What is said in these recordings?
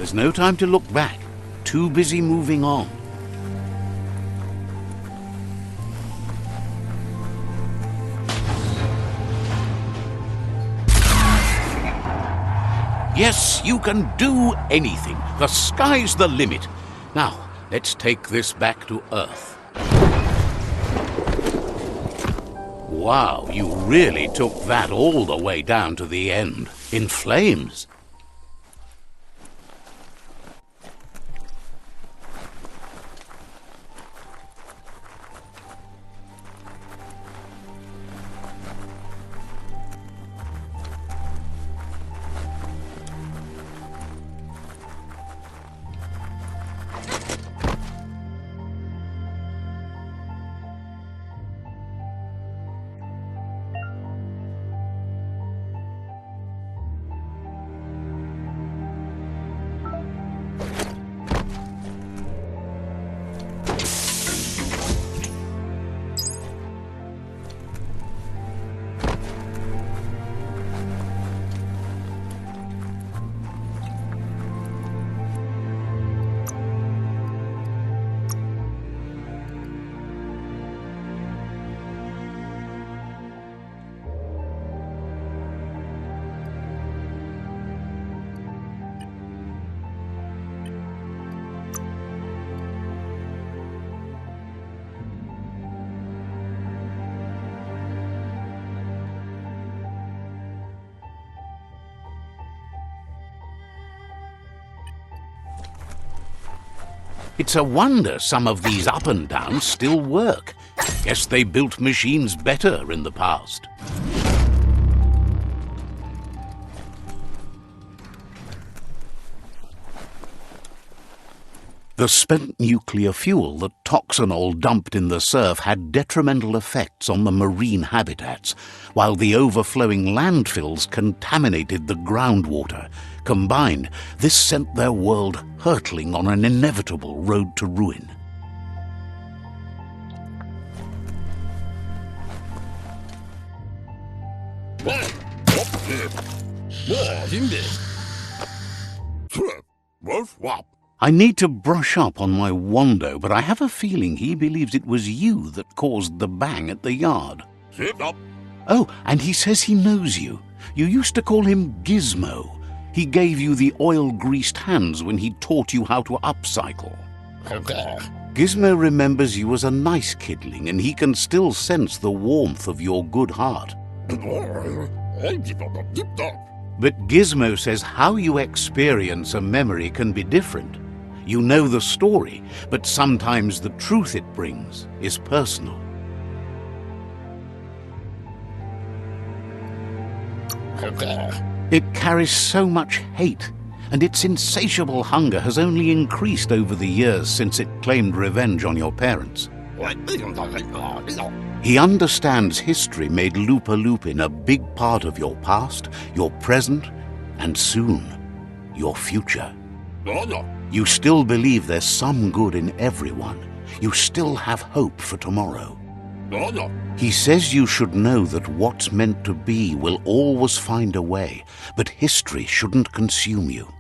There's no time to look back. Too busy moving on. Yes, you can do anything. The sky's the limit. Now, let's take this back to Earth. Wow, you really took that all the way down to the end. In flames. It's a wonder some of these up and downs still work. Guess they built machines better in the past. The spent nuclear fuel that Toxanol dumped in the surf had detrimental effects on the marine habitats, while the overflowing landfills contaminated the groundwater. Combined, this sent their world hurtling on an inevitable road to ruin. I need to brush up on my Wando, but I have a feeling he believes it was you that caused the bang at the yard. Oh, and he says he knows you. You used to call him GIZMO. He gave you the oil-greased hands when he taught you how to upcycle. GIZMO remembers you as a nice kidling, and he can still sense the warmth of your good heart. But GIZMO says how you experience a memory can be different. You know the story, but sometimes the truth it brings is personal. It carries so much hate, and its insatiable hunger has only increased over the years since it claimed revenge on your parents. He understands history made Lupa Lupin a big part of your past, your present, and soon, your future. You still believe there's some good in everyone. You still have hope for tomorrow. He says you should know that what's meant to be will always find a way, but history shouldn't consume you.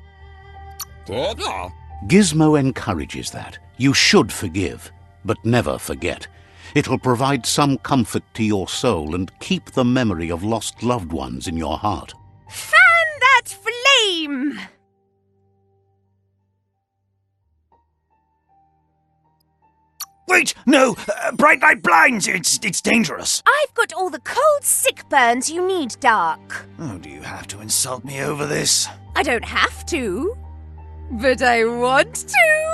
GIZMO encourages that. You should forgive, but never forget. It'll provide some comfort to your soul and keep the memory of lost loved ones in your heart. Fan that flame! Wait, no! Bright light blinds! It's dangerous! I've got all the cold sick burns you need, Dark. Oh, do you have to insult me over this? I don't have to, but I want to.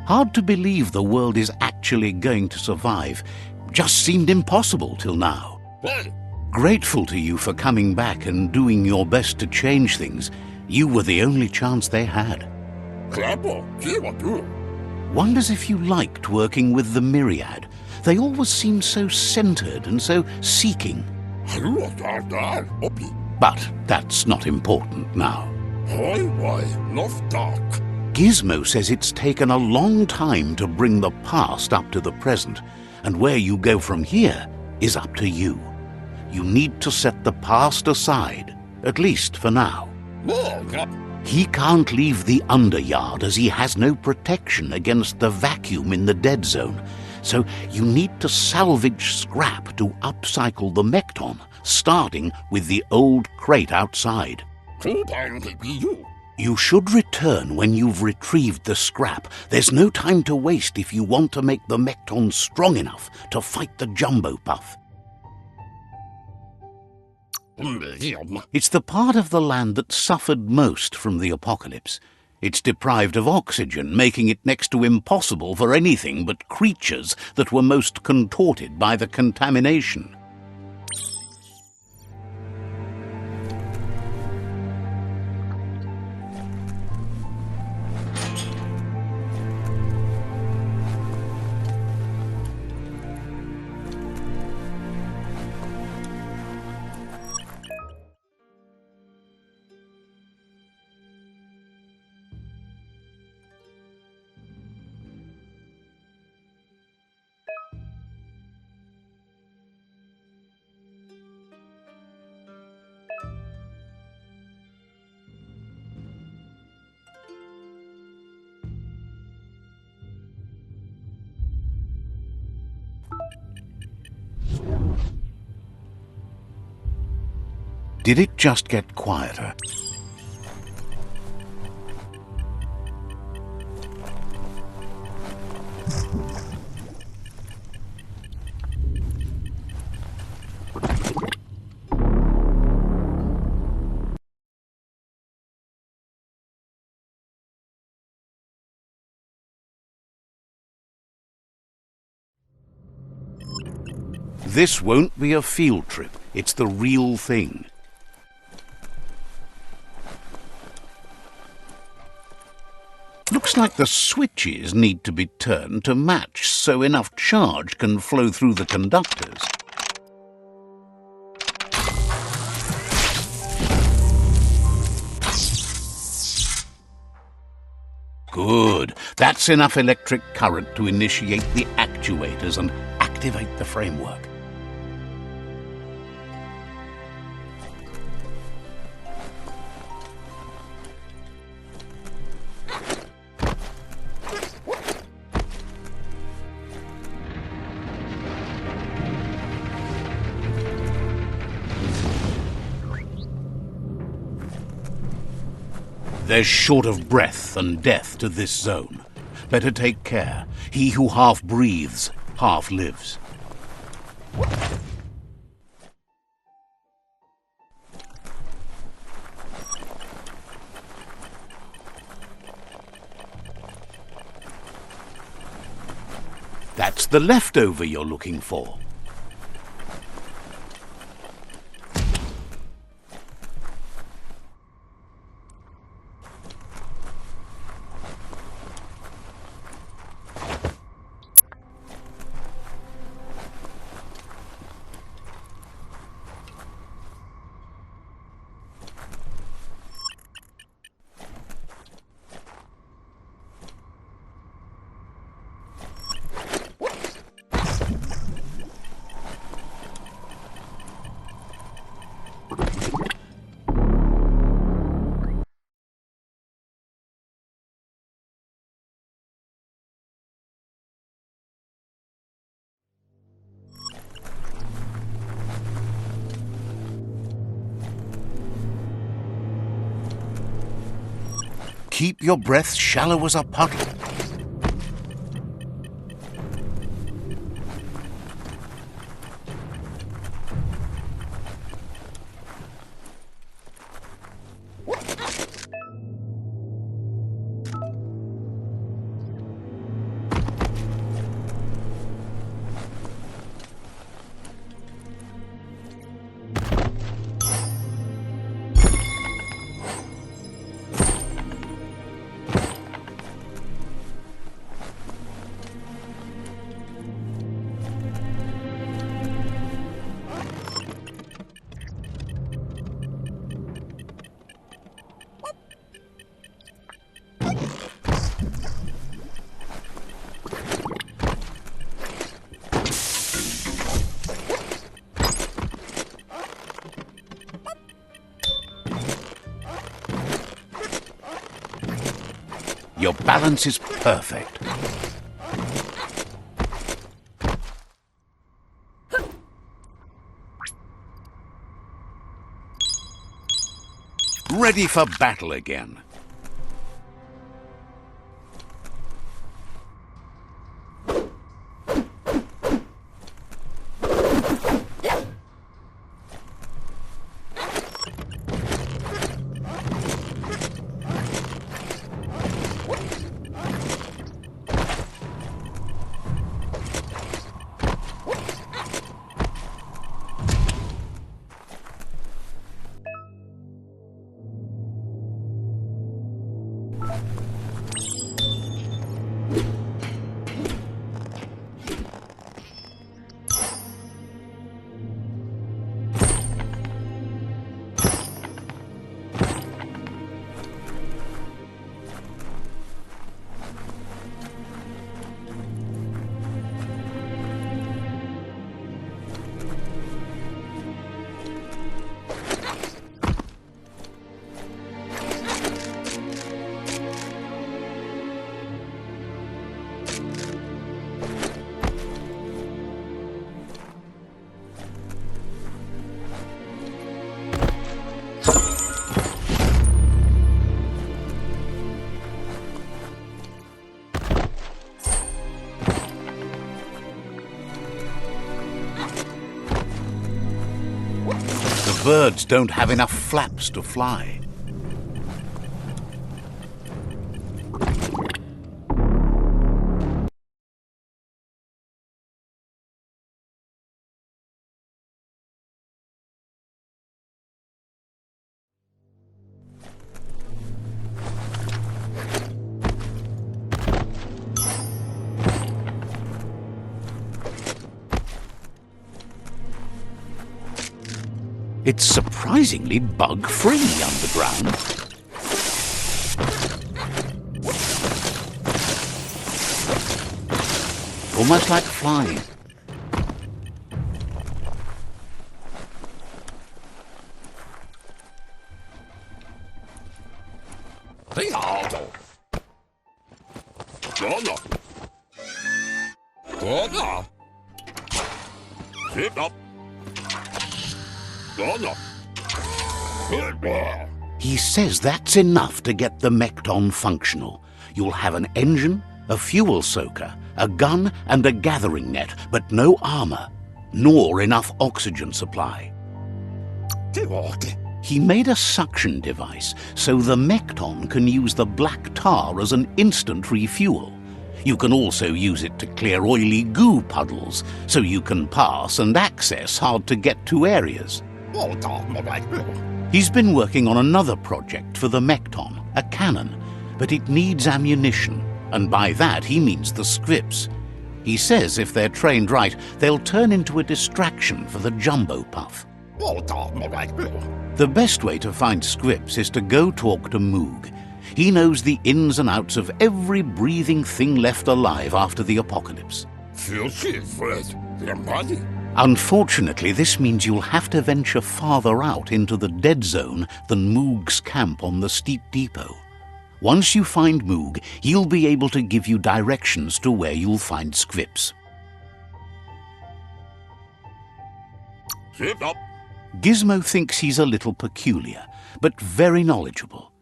Hard to believe the world is actually going to survive. Just seemed impossible till now. Grateful to you for coming back and doing your best to change things. You were the only chance they had. Wonders if you liked working with the Myriad. They always seemed so centered and so seeking. But that's not important now. GIZMO says it's taken a long time to bring the past up to the present, and where you go from here is up to you. You need to set the past aside, at least for now. He can't leave the underyard as he has no protection against the vacuum in the dead zone, so you need to salvage scrap to upcycle the Mekton, starting with the old crate outside. You should return when you've retrieved the scrap. There's no time to waste if you want to make the Mekton strong enough to fight the Jumbo Puff. It's the part of the land that suffered most from the apocalypse. It's deprived of oxygen, making it next to impossible for anything but creatures that were most contorted by the contamination. Did it just get quieter? This won't be a field trip. It's the real thing. Looks like the switches need to be turned to match so enough charge can flow through the conductors. Good. That's enough electric current to initiate the actuators and activate the framework. There's short of breath and death to this zone. Better take care. He who half breathes, half lives. That's the leftover you're looking for. Keep your breath shallow as a puddle. Your balance is perfect. Ready for battle again. The birds don't have enough flaps to fly. It's surprisingly bug-free underground. Almost like flying. He says that's enough to get the Mekton functional. You'll have an engine, a fuel soaker, a gun and a gathering net, but no armor, nor enough oxygen supply. He made a suction device so the Mekton can use the black tar as an instant refuel. You can also use it to clear oily goo puddles, so you can pass and access hard-to-get-to areas. He's been working on another project for the Mekton, a cannon, but it needs ammunition, and by that he means the scripts. He says if they're trained right, they'll turn into a distraction for the jumbo puff. The best way to find scripts is to go talk to Moog. He knows the ins and outs of every breathing thing left alive after the apocalypse. Unfortunately, this means you'll have to venture farther out into the dead zone than Moog's camp on the steep depot. Once you find Moog, he'll be able to give you directions to where you'll find scripts. GIZMO thinks he's a little peculiar, but very knowledgeable.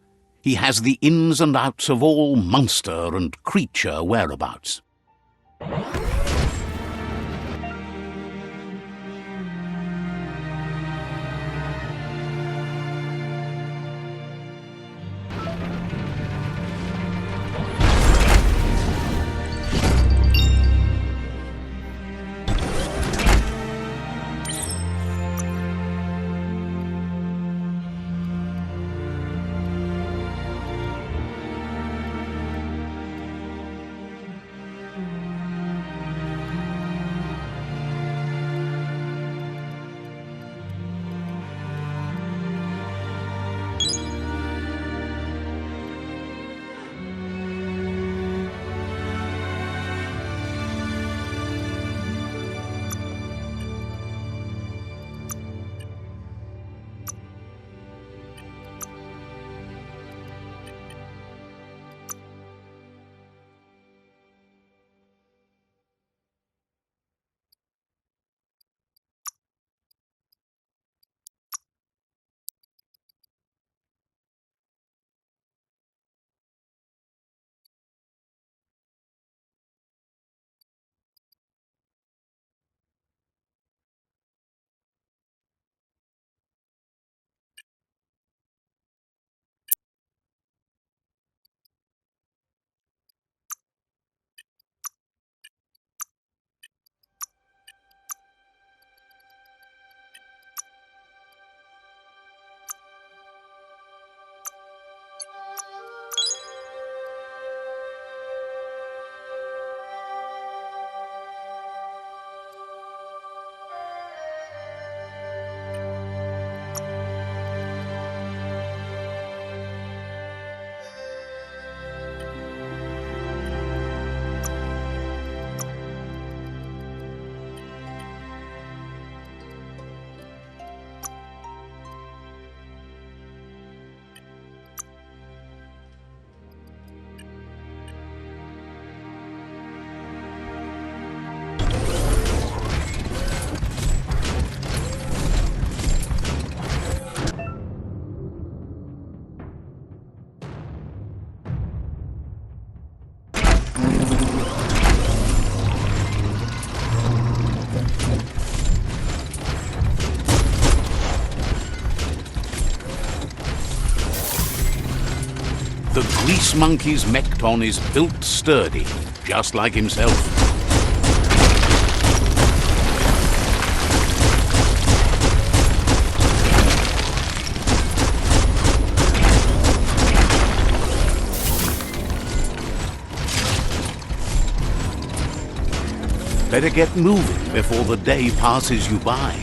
He has the ins and outs of all monster and creature whereabouts. The grease monkey's mekton is built sturdy, just like himself. Better get moving before the day passes you by.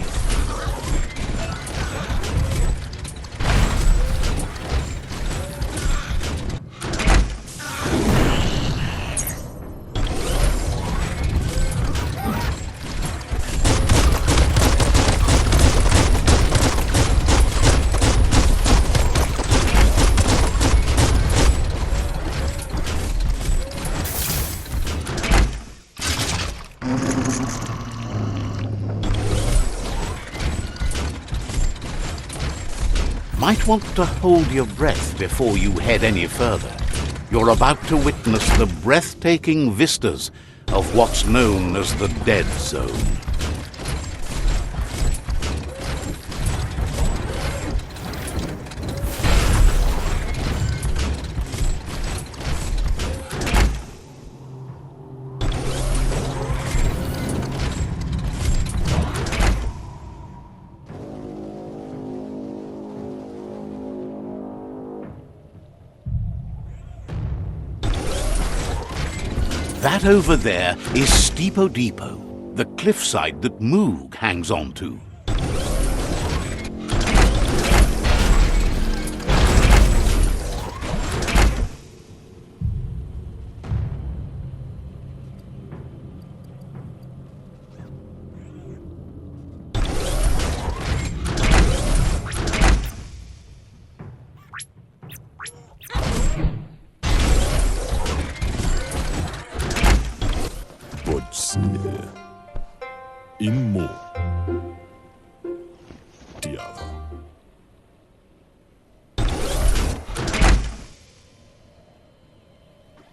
Might want to hold your breath before you head any further. You're about to witness the breathtaking vistas of what's known as the Dead Zone. That over there is Steepo Depot, the cliffside that Moog hangs on to.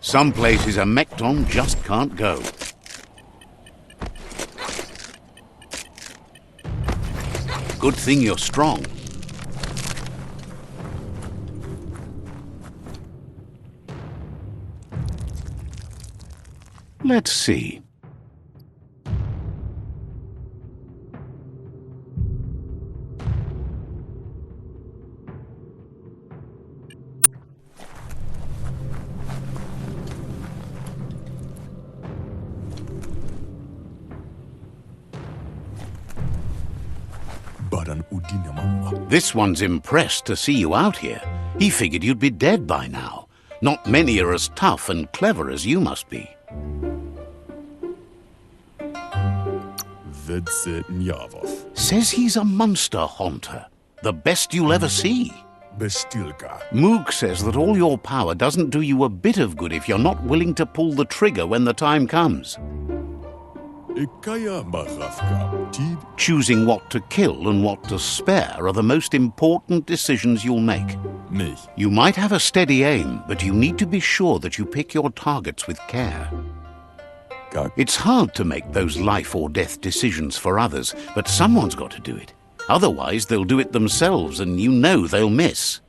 Some places a mekton just can't go. Good thing you're strong. Let's see. This one's impressed to see you out here. He figured you'd be dead by now. Not many are as tough and clever as you must be. Says he's a monster haunter. The best you'll ever see. Moog says that all your power doesn't do you a bit of good if you're not willing to pull the trigger when the time comes. Choosing what to kill and what to spare are the most important decisions you'll make. You might have a steady aim, but you need to be sure that you pick your targets with care. It's hard to make those life or death decisions for others, but someone's got to do it. Otherwise, they'll do it themselves, and you know they'll miss.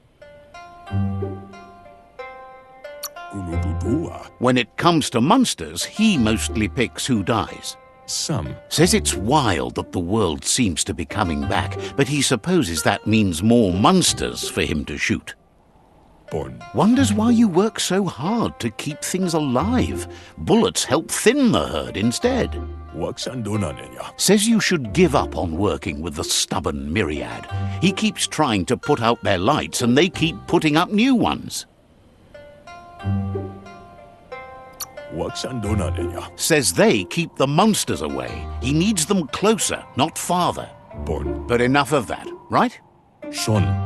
When it comes to monsters, he mostly picks who dies. Says it's wild that the world seems to be coming back, but he supposes that means more monsters for him to shoot. Wonders why you work so hard to keep things alive. Bullets help thin the herd instead. Says you should give up on working with the stubborn myriad. He keeps trying to put out their lights and they keep putting up new ones. Says they keep the monsters away. He needs them closer, not farther. But enough of that, right?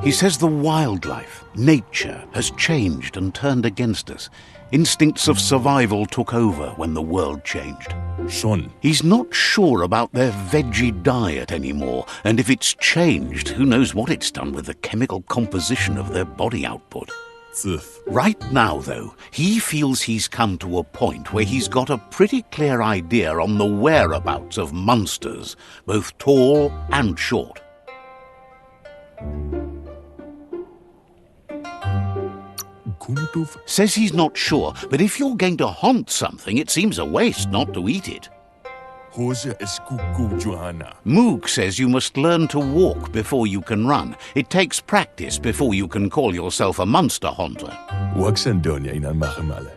He says the wildlife, nature, has changed and turned against us. Instincts of survival took over when the world changed. He's not sure about their veggie diet anymore, and if it's changed, who knows what it's done with the chemical composition of their body output. Right now, though, he feels he's come to a point where he's got a pretty clear idea on the whereabouts of monsters, both tall and short. Says he's not sure, but if you're going to haunt something, it seems a waste not to eat it. Moog says you must learn to walk before you can run. It takes practice before you can call yourself a monster hunter.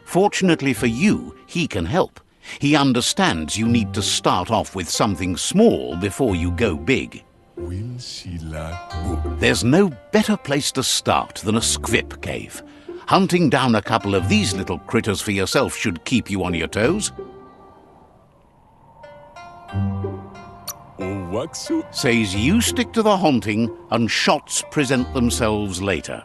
Fortunately for you, he can help. He understands you need to start off with something small before you go big. There's no better place to start than a squip cave. Hunting down a couple of these little critters for yourself should keep you on your toes. Says you stick to the haunting and shots present themselves later.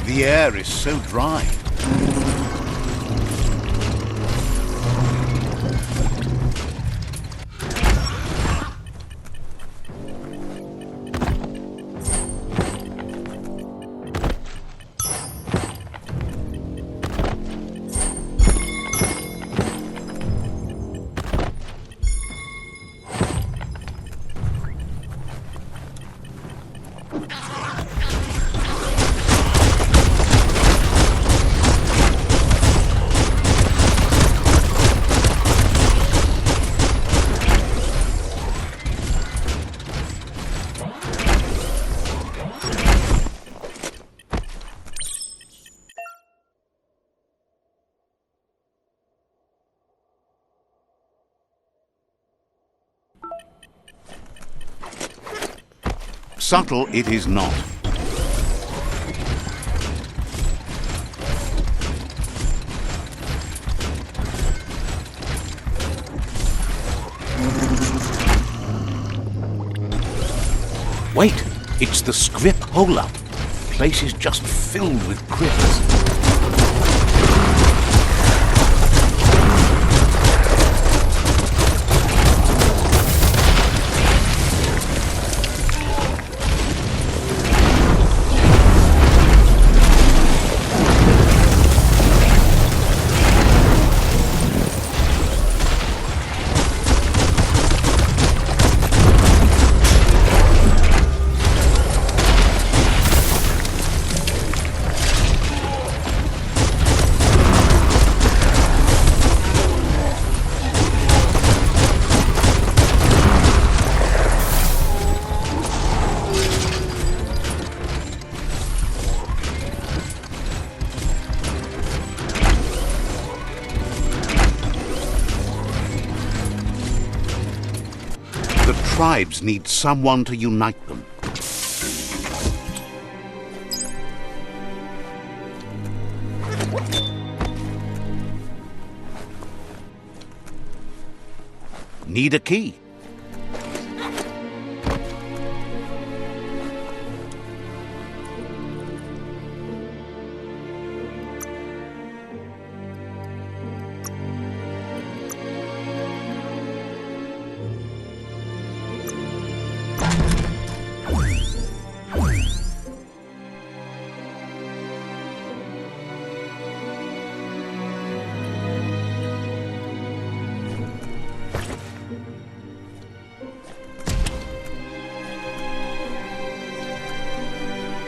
The air is so dry. Subtle it is not. Wait, it's the scrip hole-up. Place is just filled with critters. Tribes need someone to unite them. Need a key.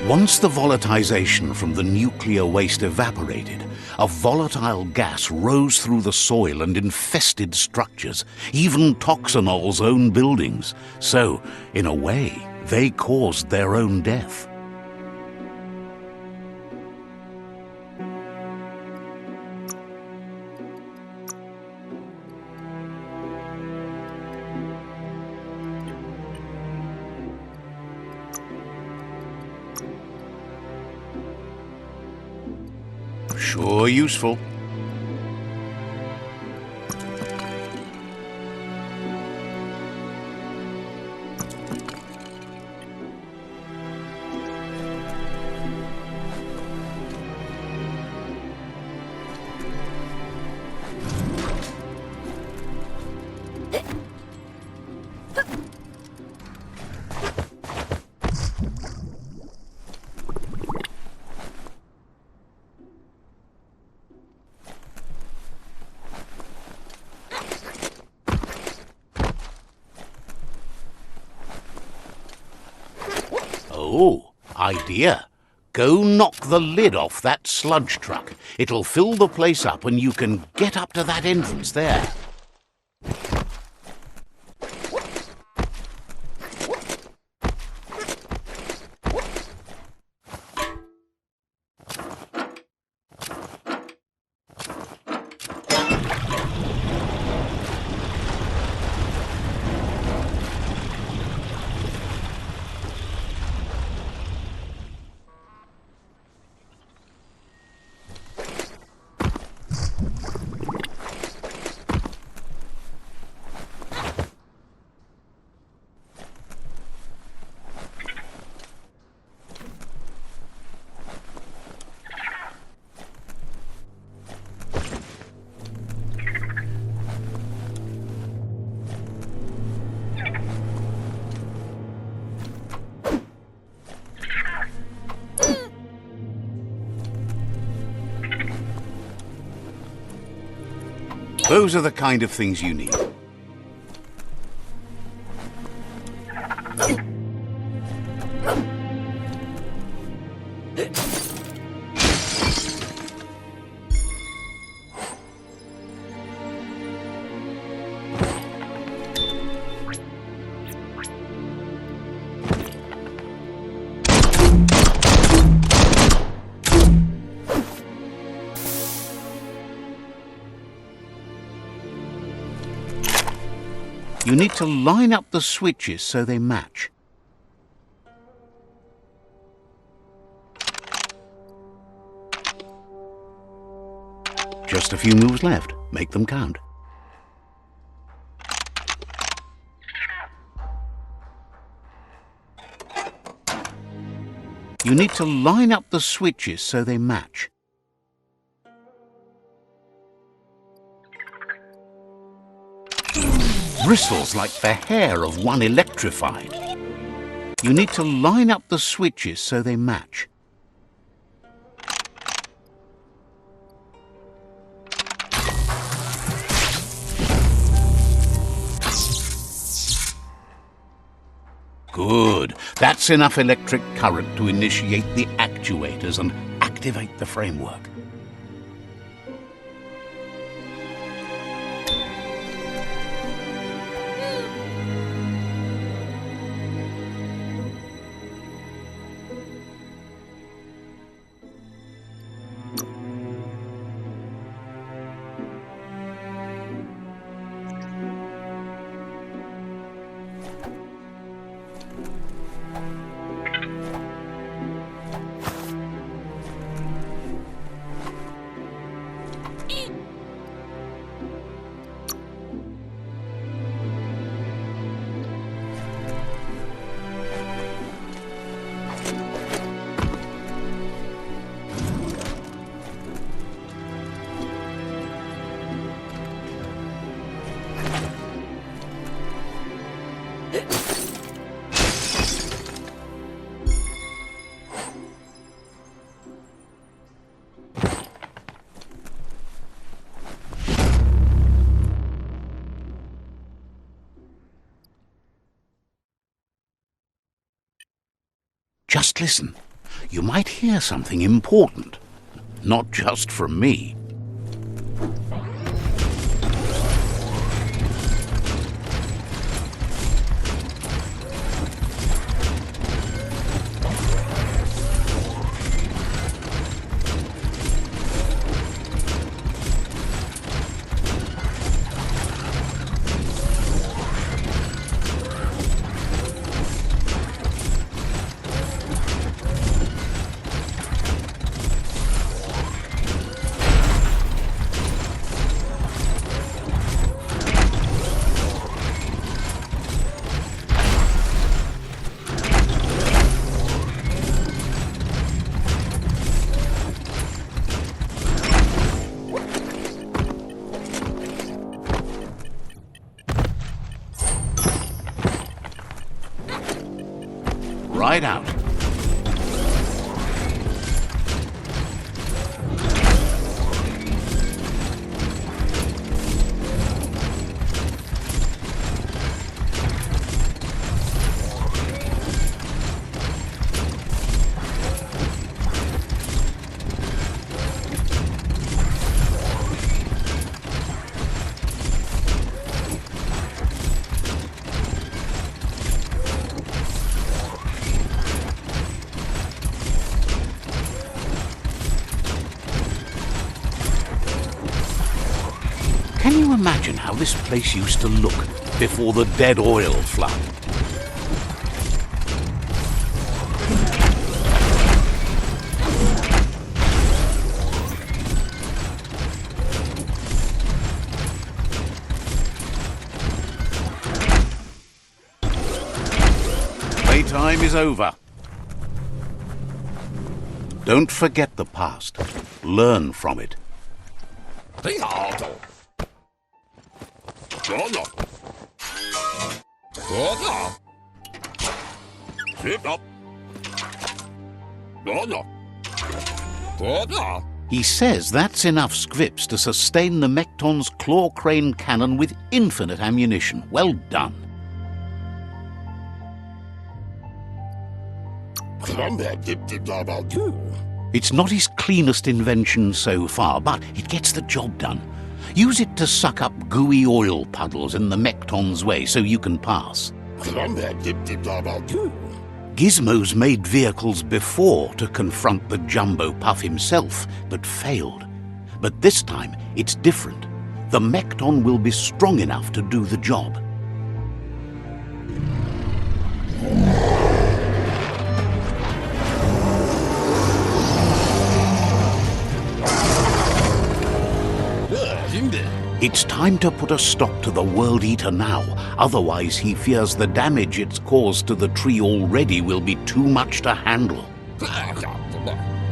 Once the volatilization from the nuclear waste evaporated, a volatile gas rose through the soil and infested structures, even Toxanol's own buildings. So, in a way, they caused their own death. Sure useful. Oh, idea. Go knock the lid off that sludge truck. It'll fill the place up and you can get up to that entrance there. Those are the kind of things you need. You need to line up the switches so they match. Just a few moves left. Make them count. You need to line up the switches so they match. Bristles like the hair of one electrified. You need to line up the switches so they match. Good. That's enough electric current to initiate the actuators and activate the framework. Just listen. You might hear something important. Not just from me. Right out. Can you imagine how this place used to look before the dead oil flood? Playtime is over. Don't forget the past. Learn from it. He says that's enough scripts to sustain the Mekton's claw crane cannon with infinite ammunition. Well done. It's not his cleanest invention so far, but it gets the job done. Use it to suck up gooey oil puddles in the Mekton's way so you can pass. GIZMO's made vehicles before to confront the Jumbo Puff himself, but failed. But this time, it's different. The Mekton will be strong enough to do the job. It's time to put a stop to the World Eater now, otherwise he fears the damage it's caused to the tree already will be too much to handle.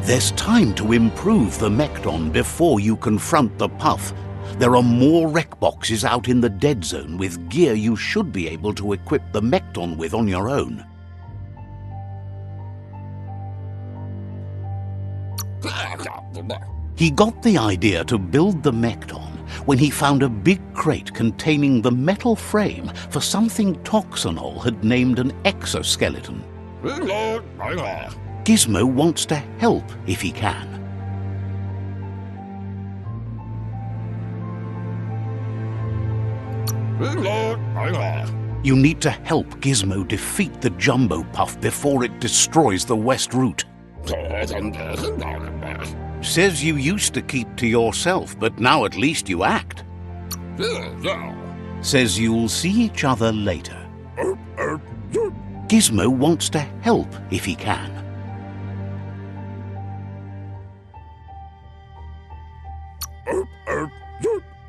There's time to improve the Mekton before you confront the Puff. There are more wreck boxes out in the dead zone with gear you should be able to equip the Mekton with on your own. He got the idea to build the Mekton when he found a big crate containing the metal frame for something Toxanol had named an exoskeleton. GIZMO wants to help if he can. You need to help GIZMO defeat the Jumbo Puff before it destroys the West Route. Says you used to keep to yourself, but now at least you act. Says you'll see each other later. GIZMO wants to help if he can.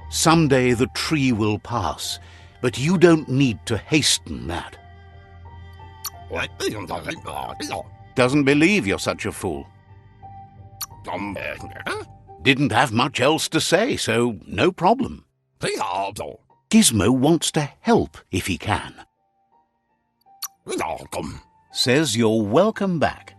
Someday the tree will pass, but you don't need to hasten that. Doesn't believe you're such a fool. Didn't have much else to say, so no problem. GIZMO wants to help if he can. Says you're welcome back.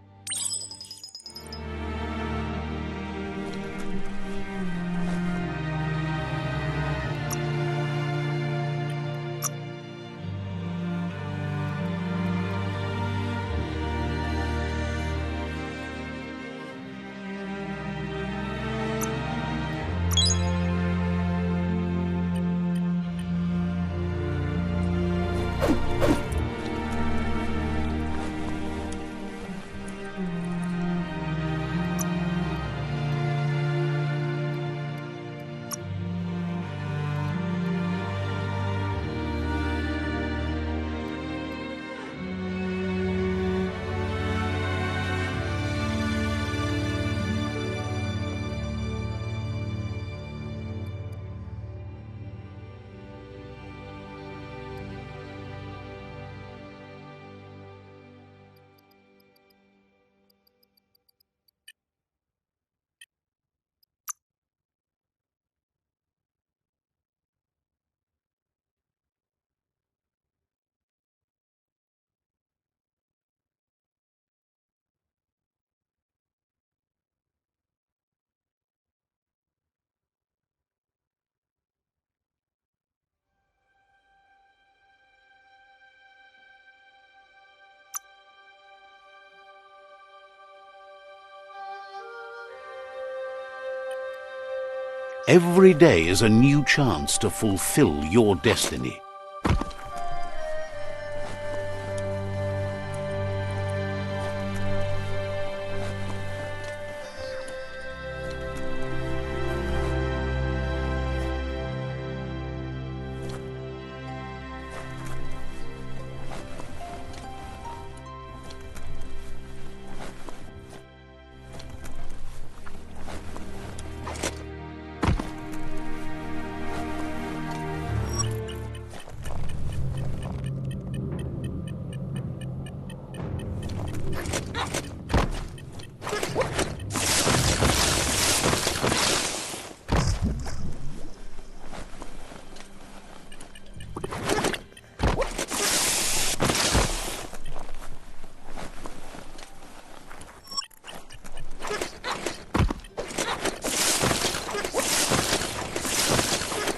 Every day is a new chance to fulfill your destiny.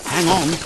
Hang on.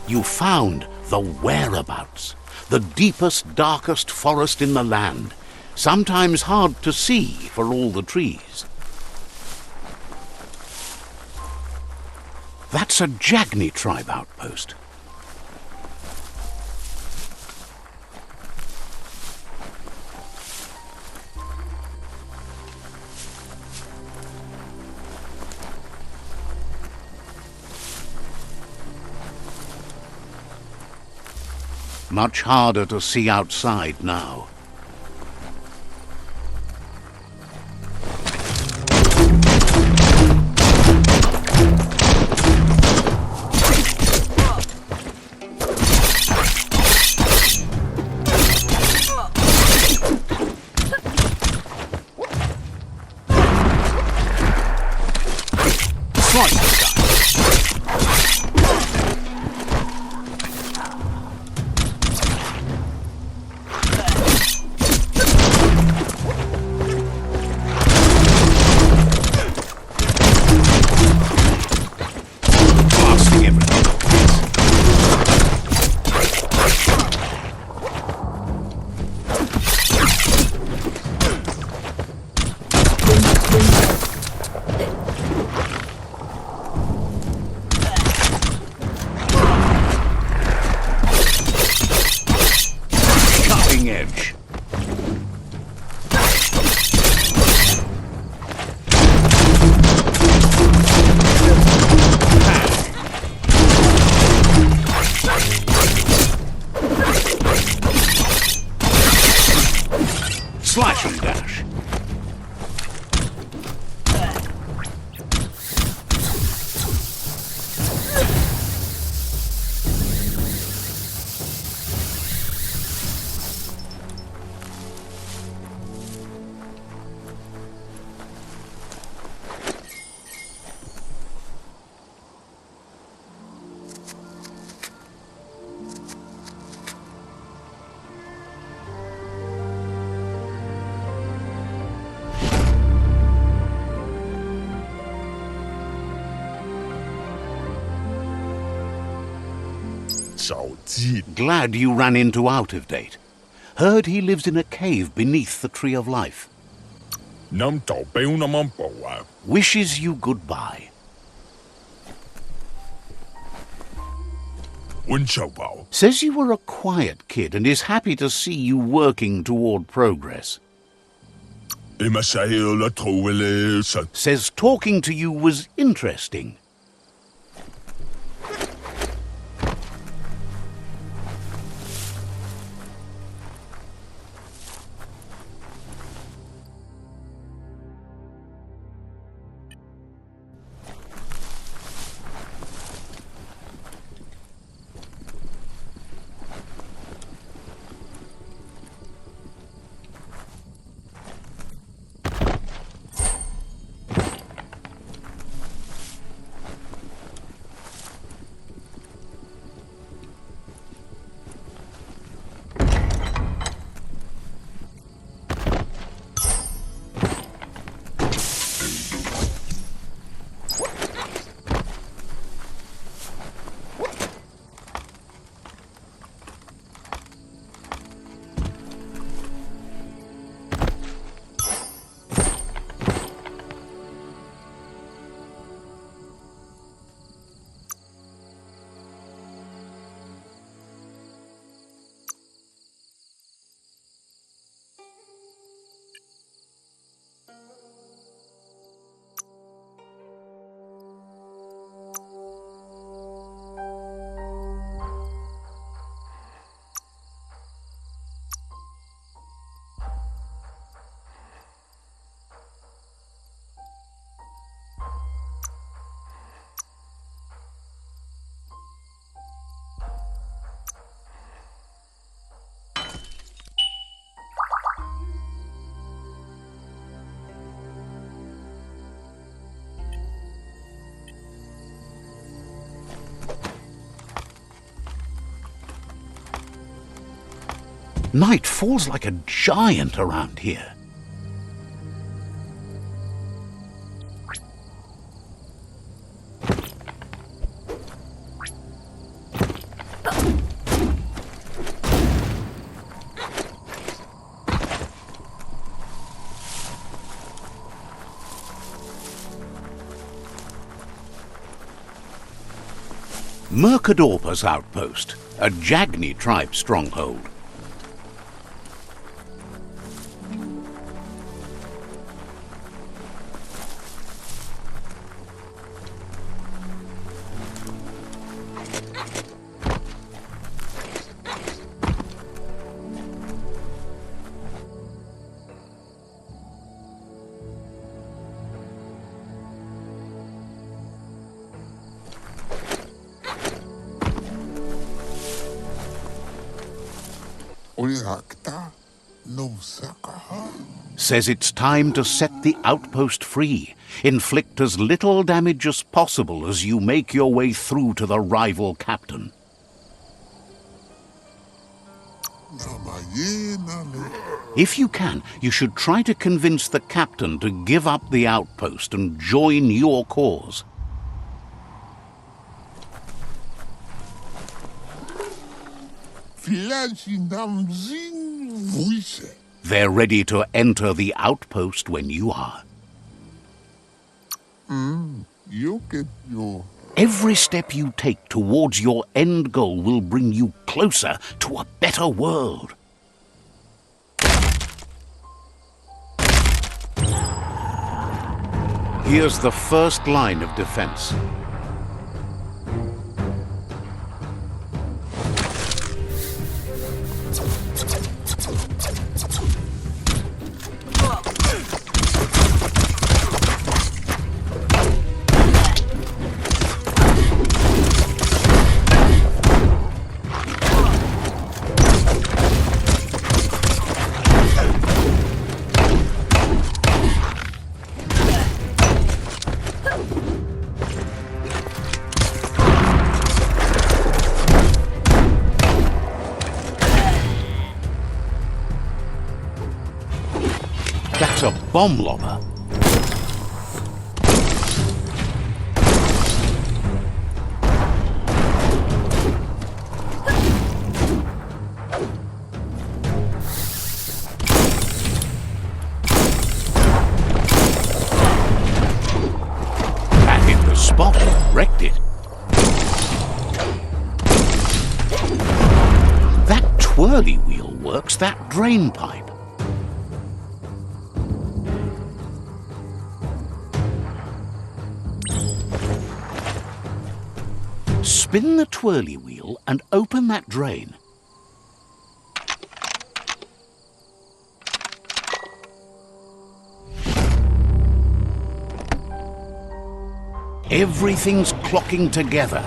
You found the whereabouts, the deepest, darkest forest in the land, sometimes hard to see for all the trees. That's a Jagni tribe outpost. Much harder to see outside now. Slice this guy. Blasting everything. Cutting edge. Slash and dash. Glad you ran into Out of Date. Heard he lives in a cave beneath the Tree of Life. Wishes you goodbye. Says you were a quiet kid and is happy to see you working toward progress. Says talking to you was interesting. Night falls like a giant around here. Mercadorpa's outpost, a Jagni tribe stronghold. Says it's time to set the outpost free. Inflict as little damage as possible as you make your way through to the rival captain. If you can, you should try to convince the captain to give up the outpost and join your cause. They're ready to enter the outpost when you are. Every step you take towards your end goal will bring you closer to a better world. Here's the first line of defense. That's a bomb lobber. That hit the spot, wrecked it. That twirly wheel works that drain pipe. Spin the twirly wheel and open that drain. Everything's clocking together.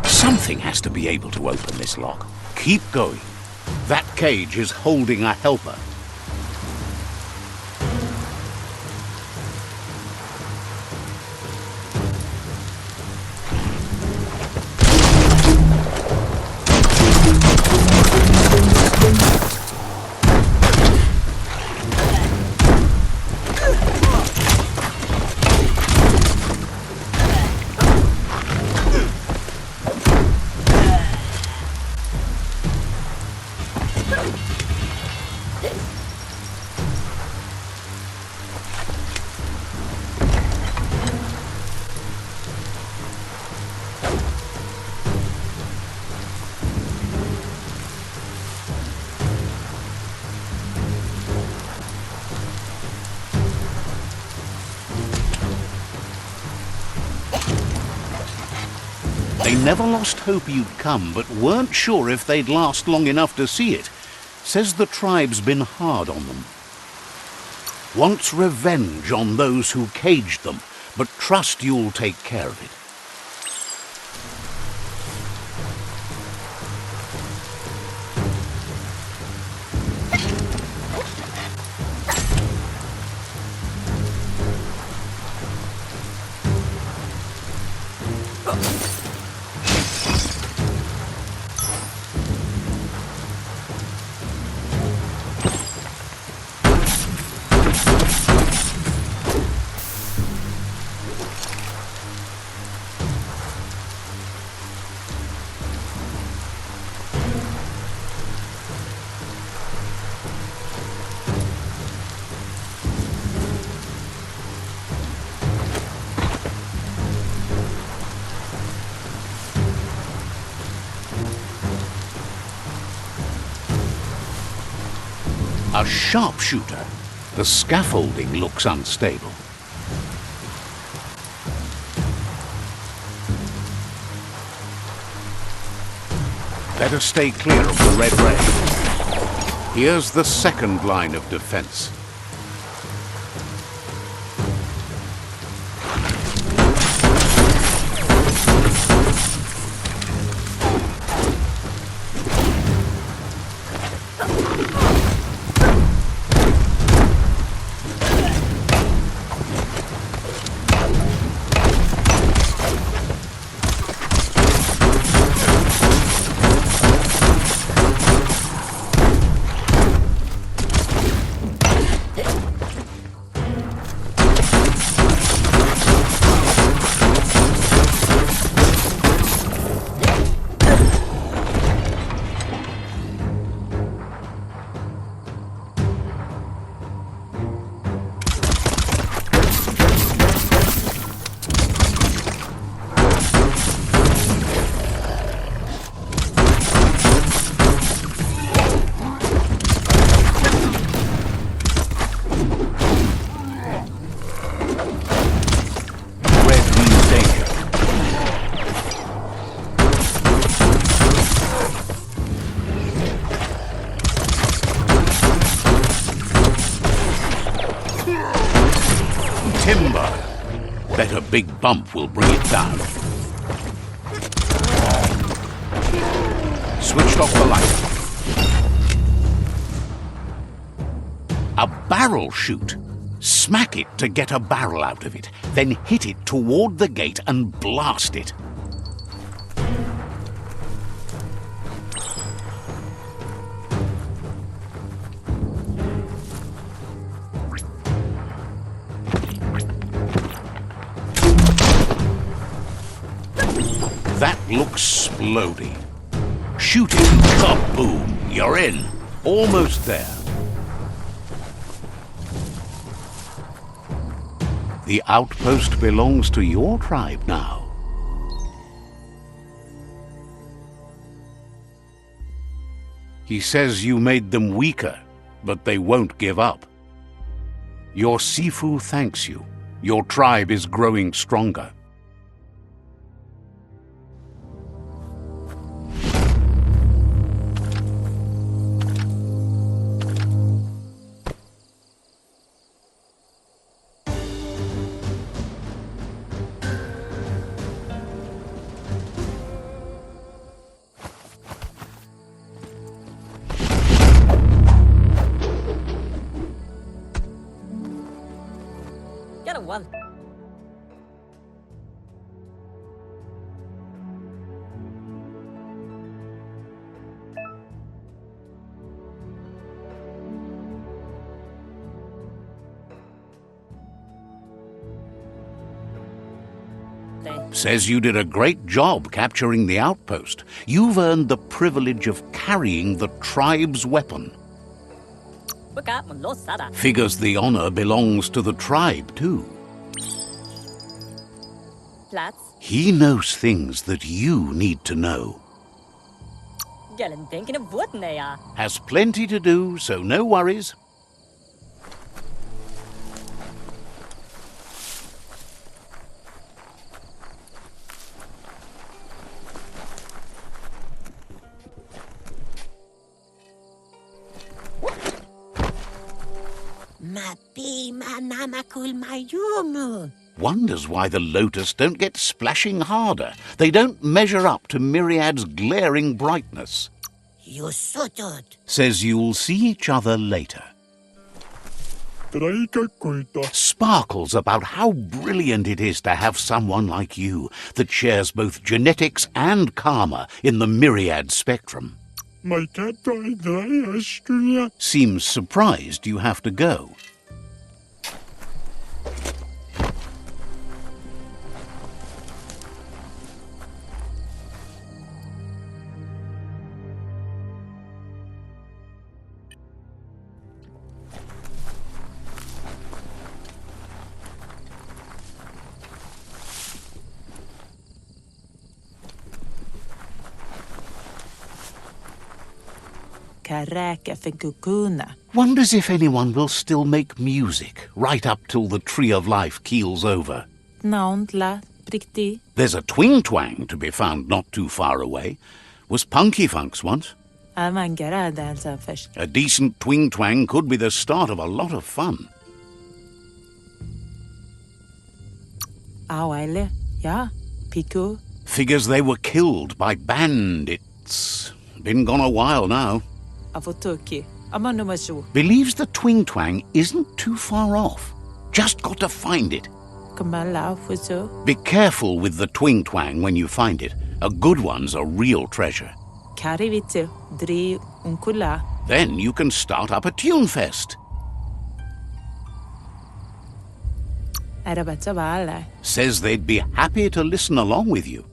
Something has to be able to open this lock. Keep going. That cage is holding a helper. They never lost hope you'd come, but weren't sure if they'd last long enough to see it. Says the tribe's been hard on them. Wants revenge on those who caged them, but trust you'll take care of it. A sharpshooter. The scaffolding looks unstable. Better stay clear of the red ray. Here's the second line of defense. Timber. Bet a big bump will bring it down. Switched off the light. A barrel shoot. Smack it to get a barrel out of it, then hit it toward the gate and blast it. That looks splody. Shoot it. Kaboom! You're in. Almost there. The outpost belongs to your tribe now. He says you made them weaker, but they won't give up. Your Sifu thanks you. Your tribe is growing stronger. One. Says you did a great job capturing the outpost. You've earned the privilege of carrying the tribe's weapon. Figures the honor belongs to the tribe, too. He knows things that you need to know. Has plenty to do, so no worries. Wonders why the Lotus don't get splashing harder. They don't measure up to Myriad's glaring brightness. Says you'll see each other later. Sparkles about how brilliant it is to have someone like you that shares both genetics and karma in the Myriad spectrum. Seems surprised you have to go. Wonders if anyone will still make music right up till the tree of life keels over. There's a twing twang to be found not too far away. Was Punky Funk's once. A decent twing twang could be the start of a lot of fun. Figures they were killed by bandits. Been gone a while now. Believes the twing twang isn't too far off. Just got to find it. Be careful with the twing twang when you find it. A good one's a real treasure. Then you can start up a tune fest. Says they'd be happy to listen along with you.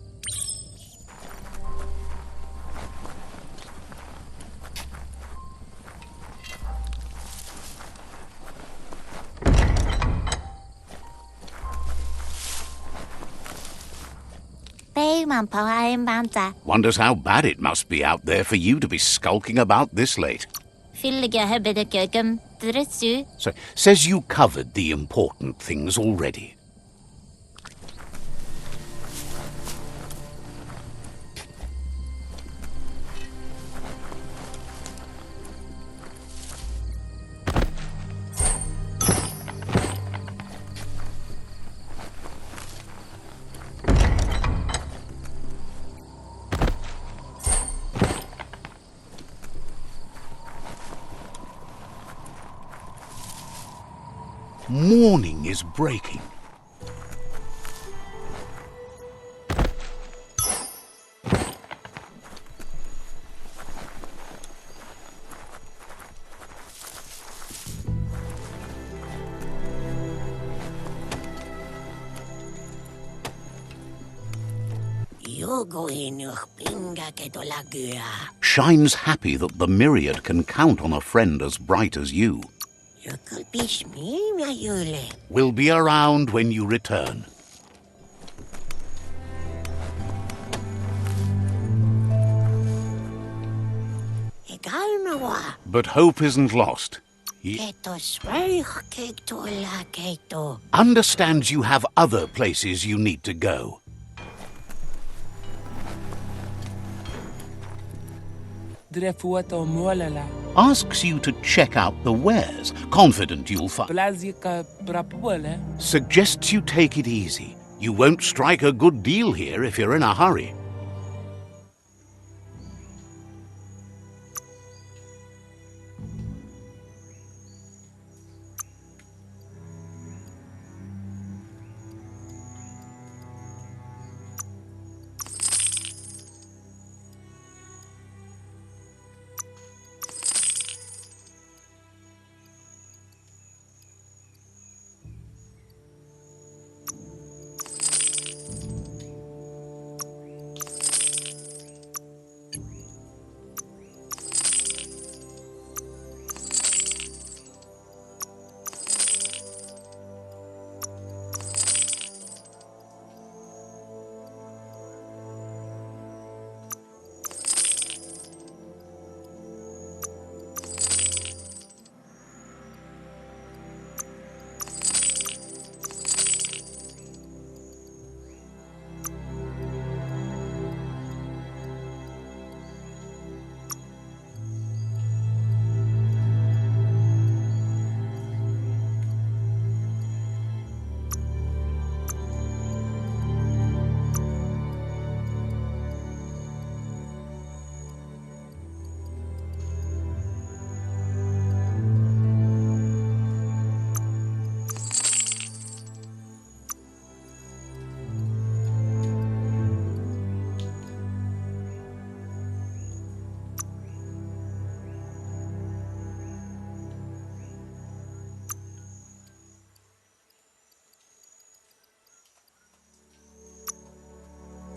Wonders how bad it must be out there for you to be skulking about this late. So, says you covered the important things already. Morning is breaking. Shine's happy that the myriad can count on a friend as bright as you. We'll be around when you return. But hope isn't lost. He understands you have other places you need to go. Asks you to check out the wares, confident you'll find. Suggests you take it easy. You won't strike a good deal here if you're in a hurry.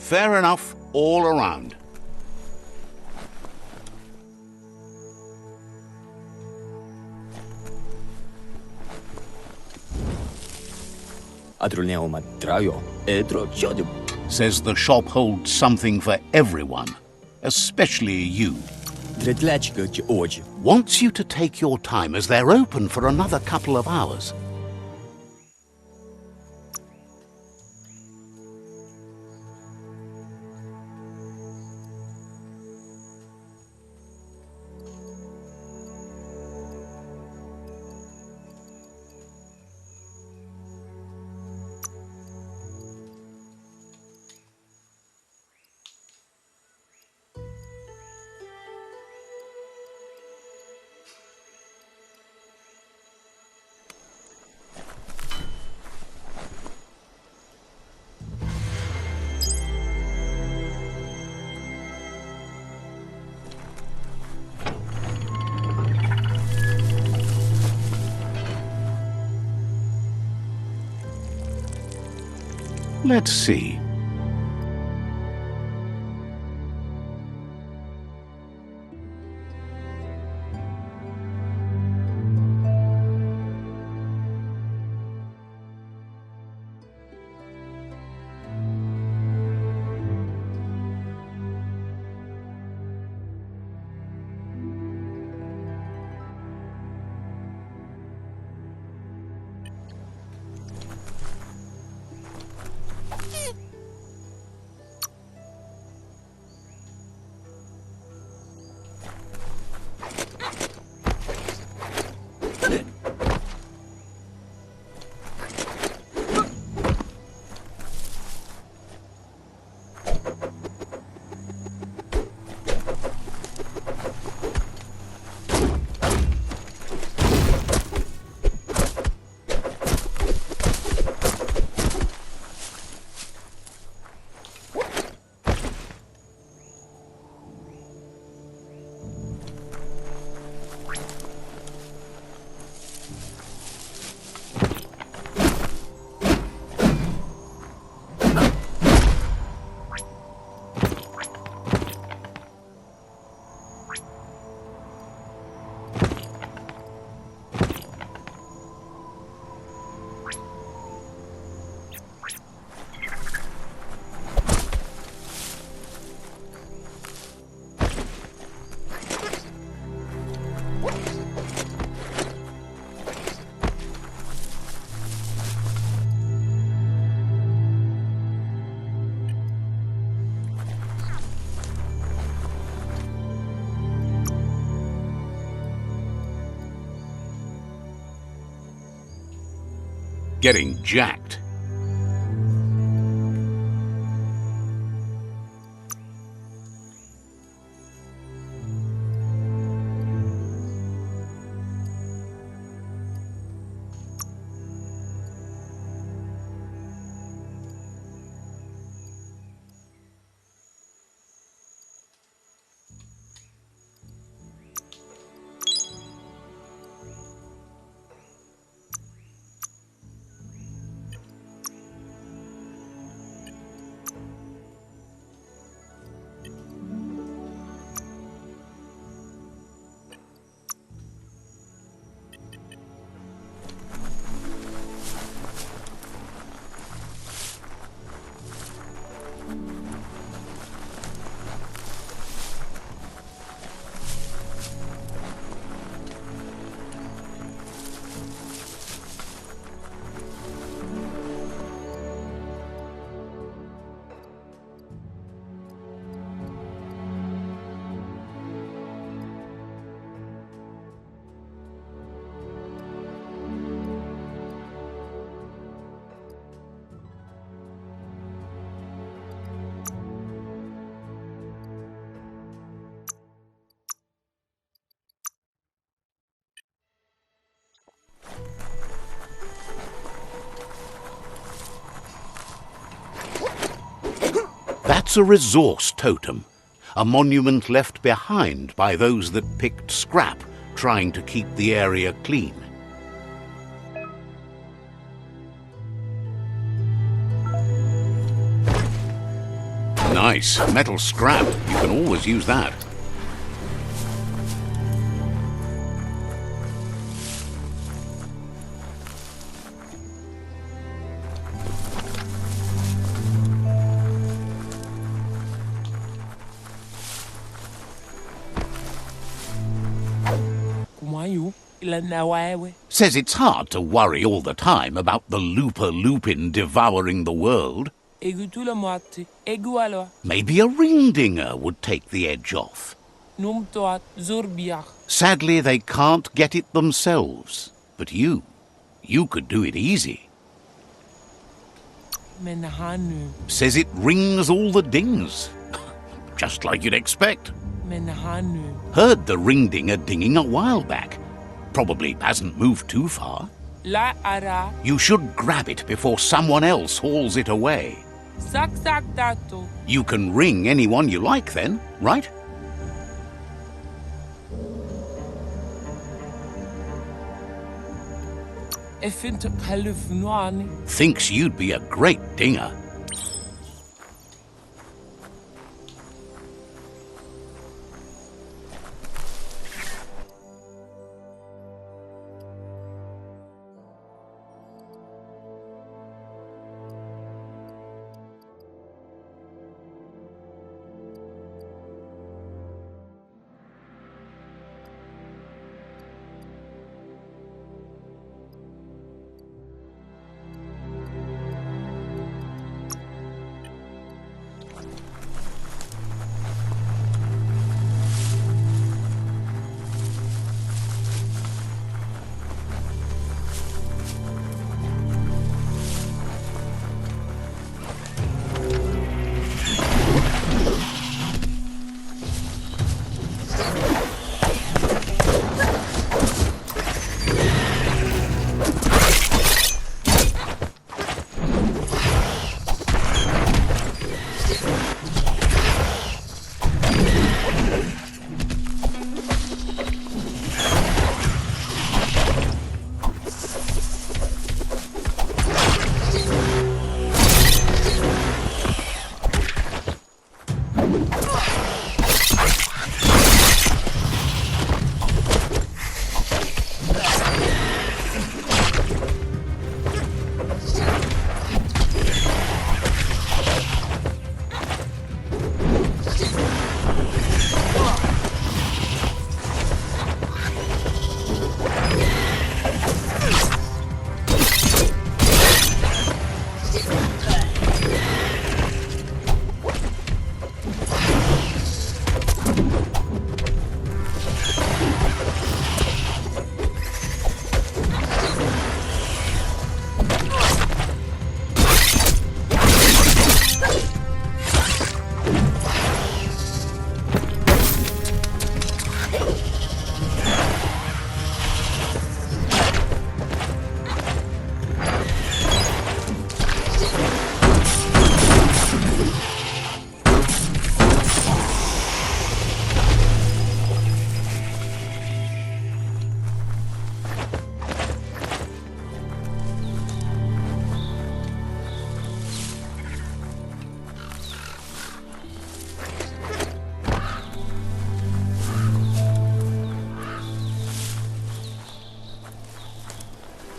Fair enough, all around. Says the shop holds something for everyone, especially you. Wants you to take your time as they're open for another couple of hours. Let's see. Getting jacked. That's a resource totem, a monument left behind by those that picked scrap, trying to keep the area clean. Nice, metal scrap. You can always use that. Says it's hard to worry all the time about the Looper Lupin devouring the world. Maybe a ring-dinger would take the edge off. Sadly, they can't get it themselves. But you could do it easy. Says it rings all the dings. Just like you'd expect. Heard the ring-dinger dinging a while back. Probably hasn't moved too far. You should grab it before someone else hauls it away. You can ring anyone you like then, right? Thinks you'd be a great dinger.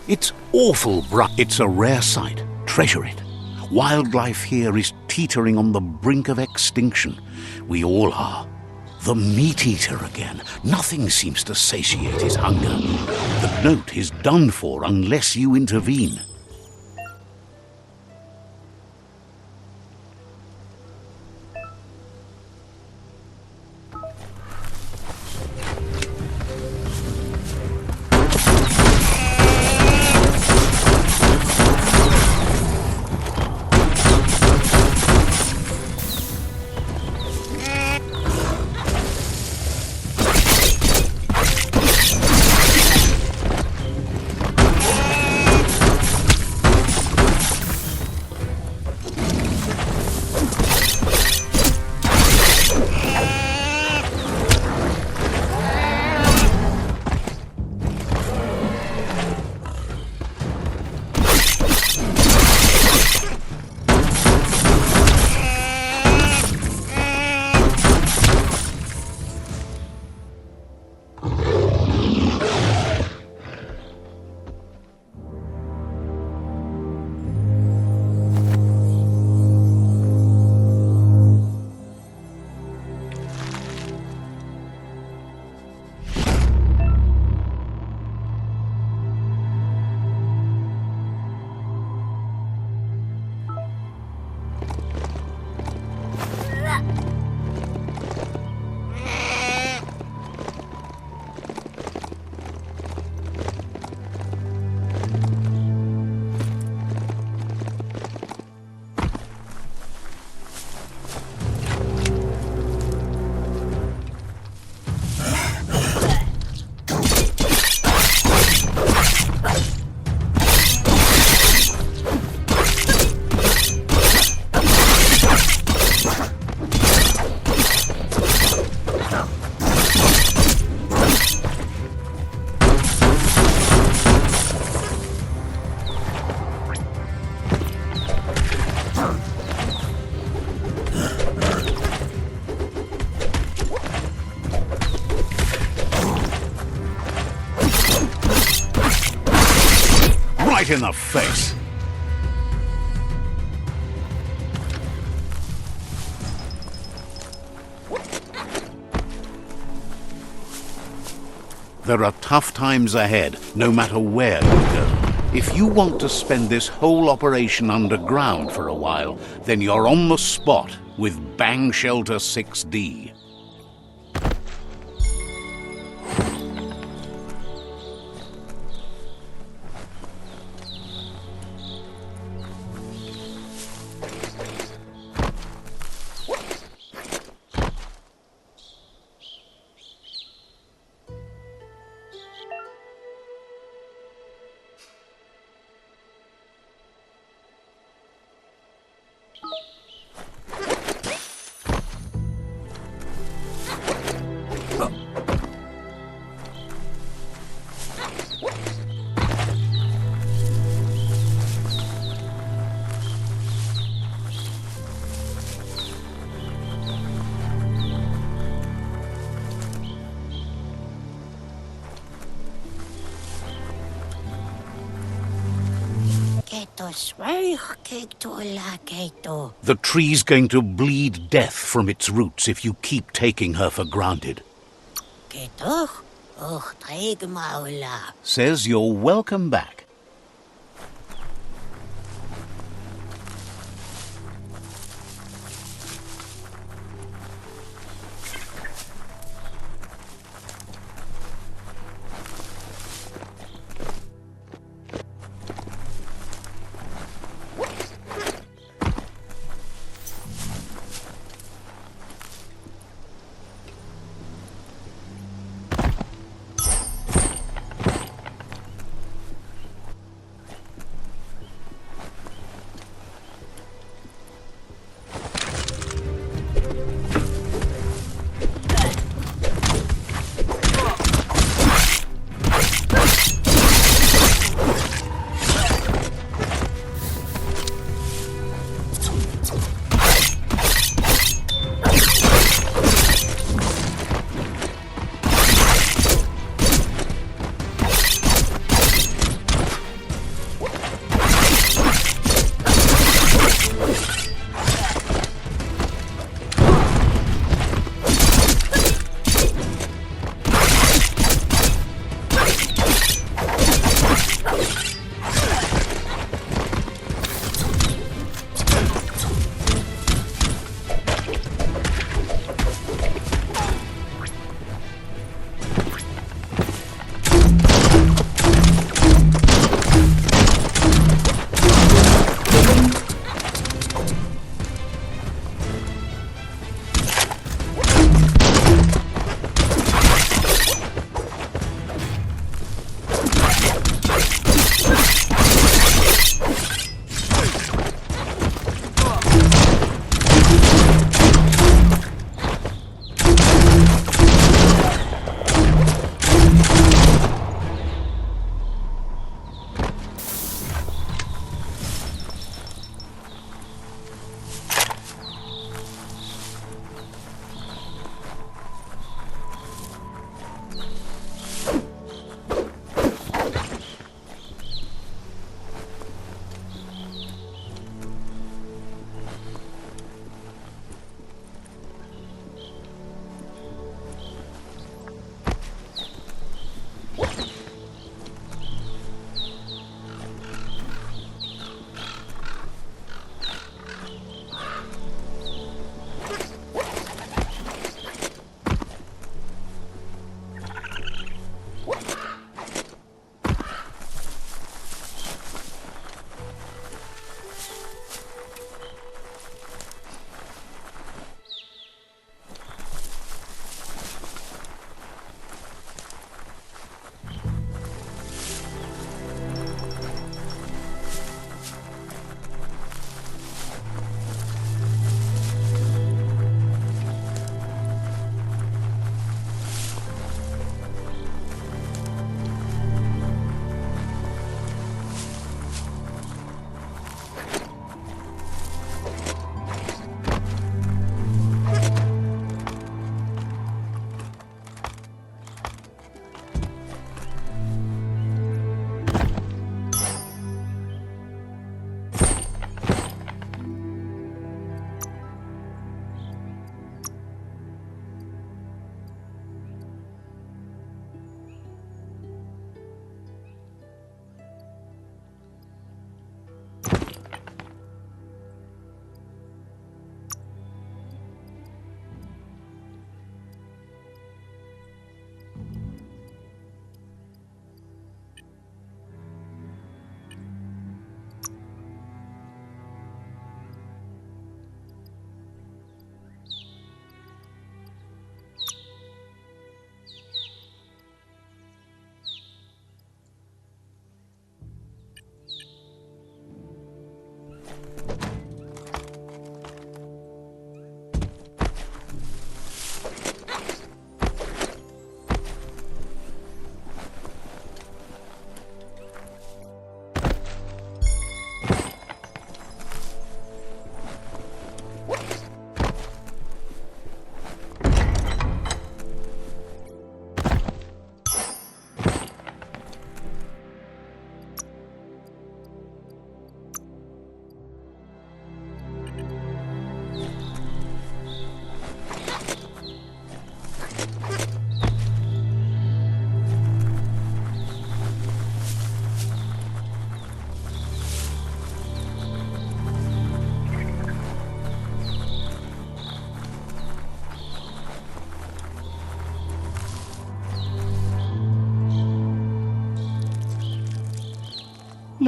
It's awful it's a rare sight. Treasure it. Wildlife here is teetering on the brink of extinction. We all are. The meat-eater again. Nothing seems to satiate his hunger. The note is done for unless you intervene. right in the face. There are tough times ahead, no matter where you go. If you want to spend this whole operation underground for a while, then you're on the spot with Bang Shelter 6D. The tree's going to bleed death from its roots if you keep taking her for granted. Says you're welcome back.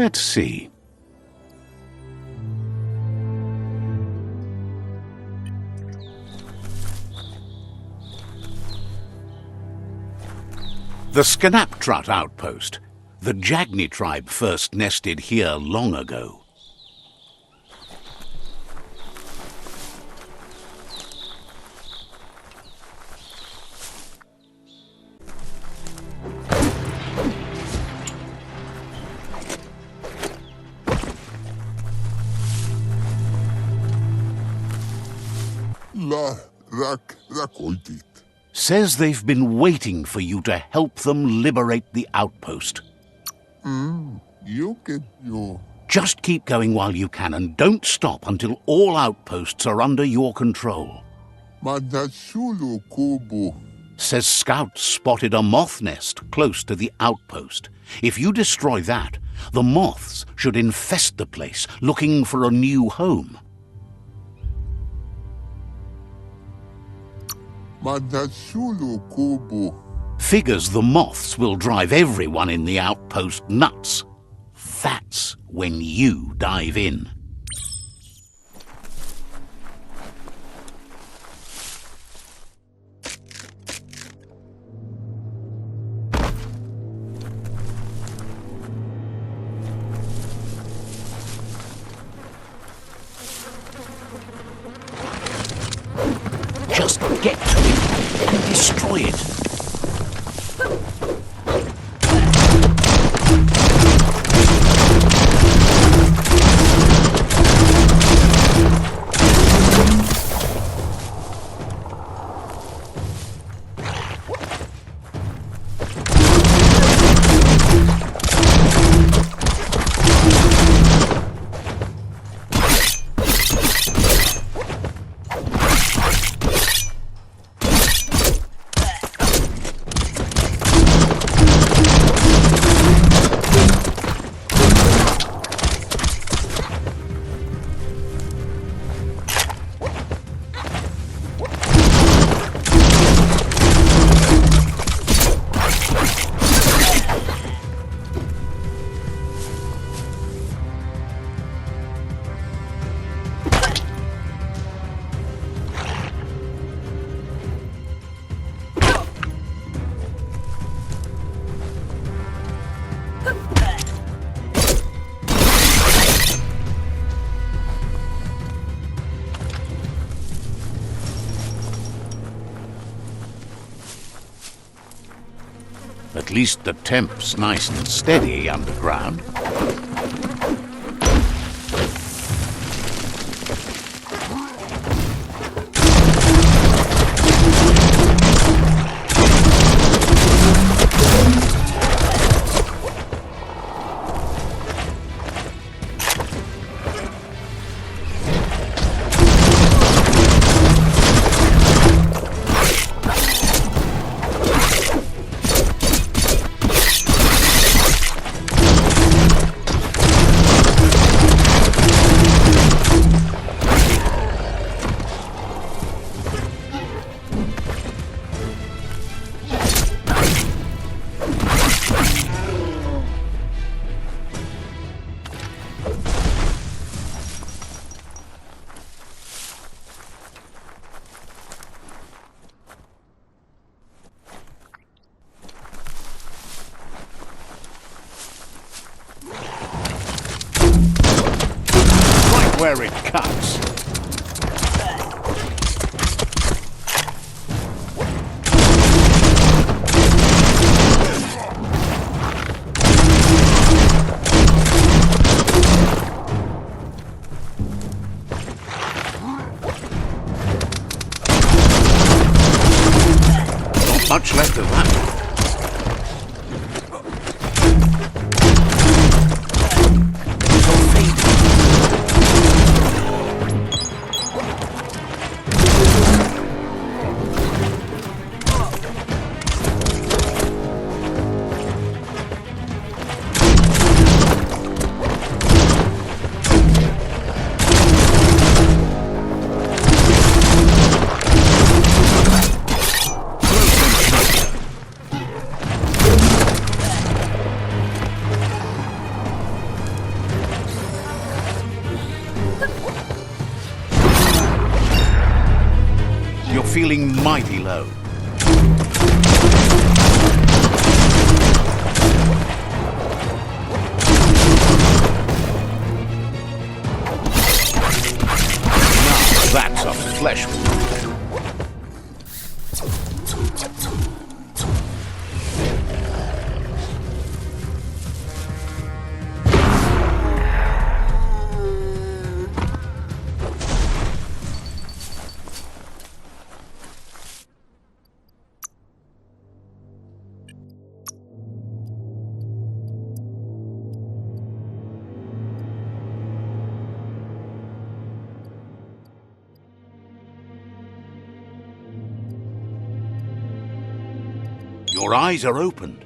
Let's see. The Scanaptrut outpost. The Jagni tribe first nested here long ago. Says they've been waiting for you to help them liberate the outpost. Just keep going while you can and don't stop until all outposts are under your control. Says scouts spotted a moth nest close to the outpost. If you destroy that, the moths should infest the place, looking for a new home. Figures the moths will drive everyone in the outpost nuts. That's when you dive in. Just get to it and destroy it. At least the temp's nice and steady underground. Where it cuts. Not much left of that. You're feeling mighty low. Now that's a flesh wound. Your eyes are opened.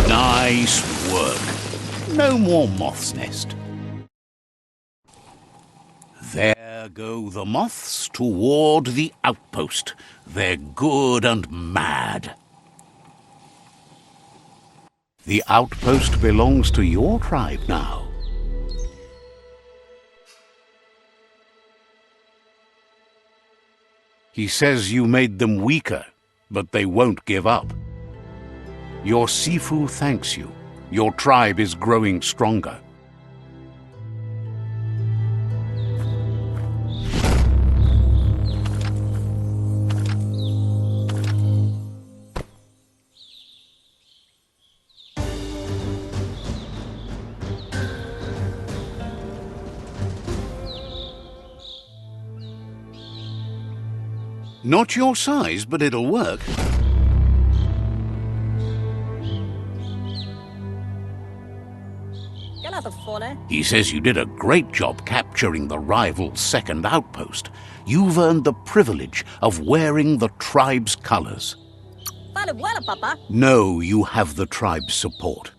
Nice work. No more moth's nest. There go the moths toward the outpost. They're good and mad. The outpost belongs to your tribe now. He says you made them weaker, but they won't give up. Your Sifu thanks you. Your tribe is growing stronger. Not your size, but it'll work. He says you did a great job capturing the rival's second outpost. You've earned the privilege of wearing the tribe's colors. No, you have the tribe's support.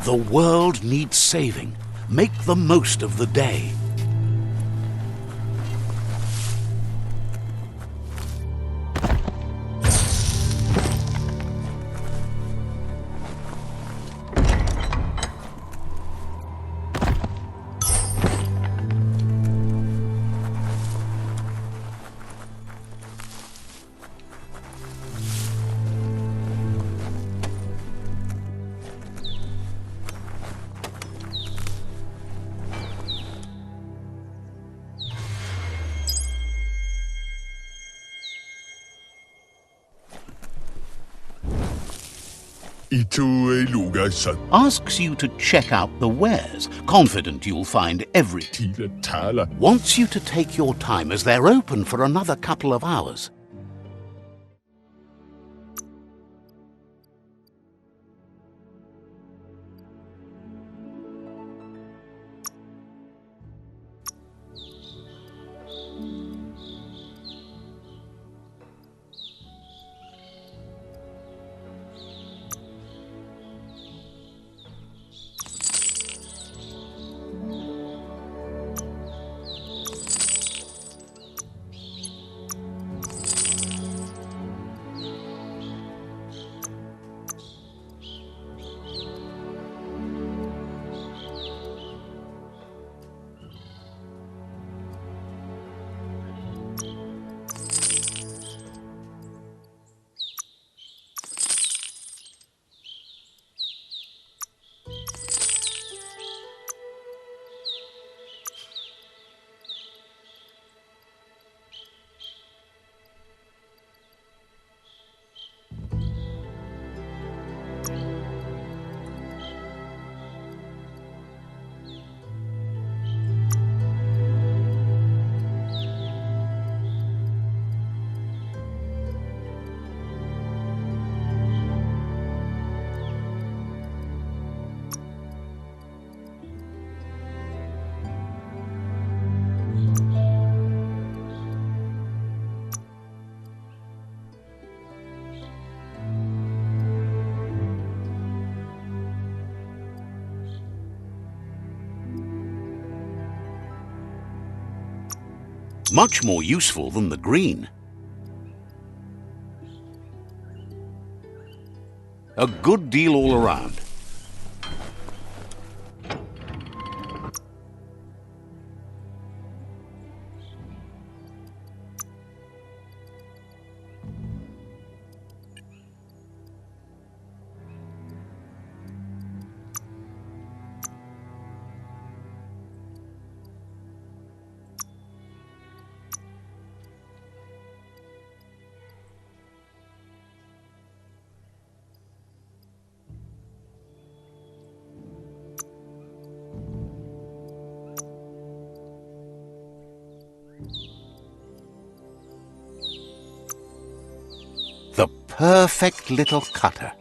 The world needs saving. Make the most of the day. Asks you to check out the wares, confident you'll find everything. Wants you to take your time as they're open for another couple of hours. Much more useful than the green. A good deal all around. The perfect little cutter.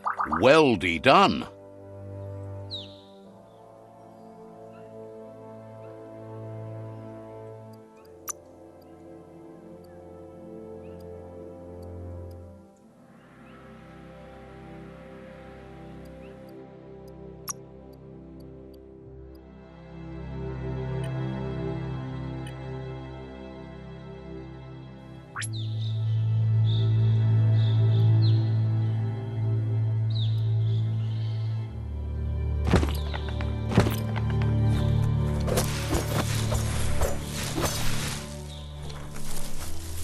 Well done.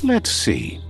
Let's see.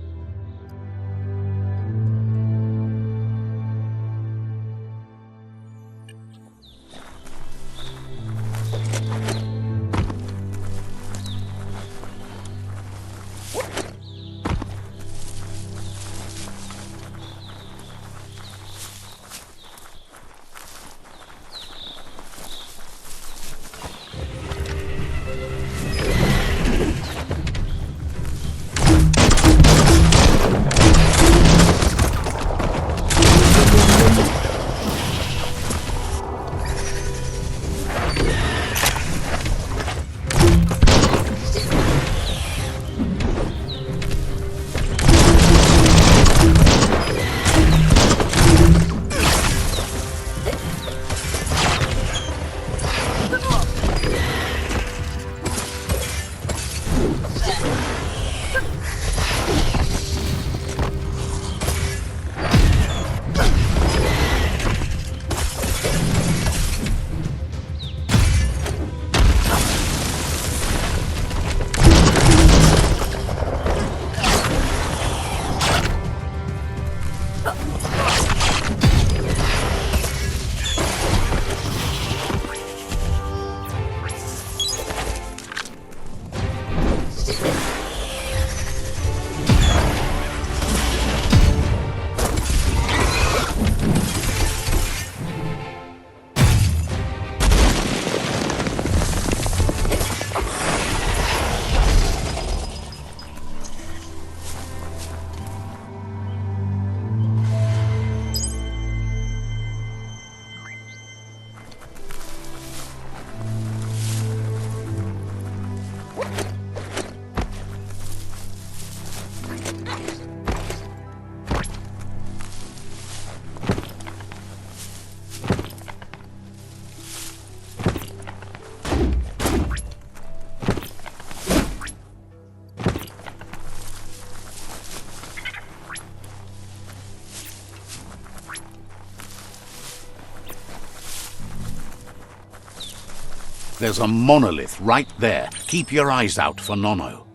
There's a monolith right there. Keep your eyes out for Nono.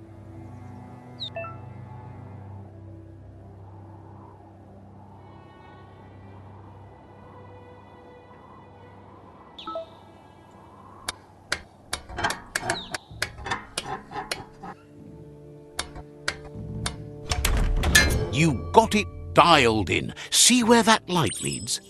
You got it dialed in. See where that light leads?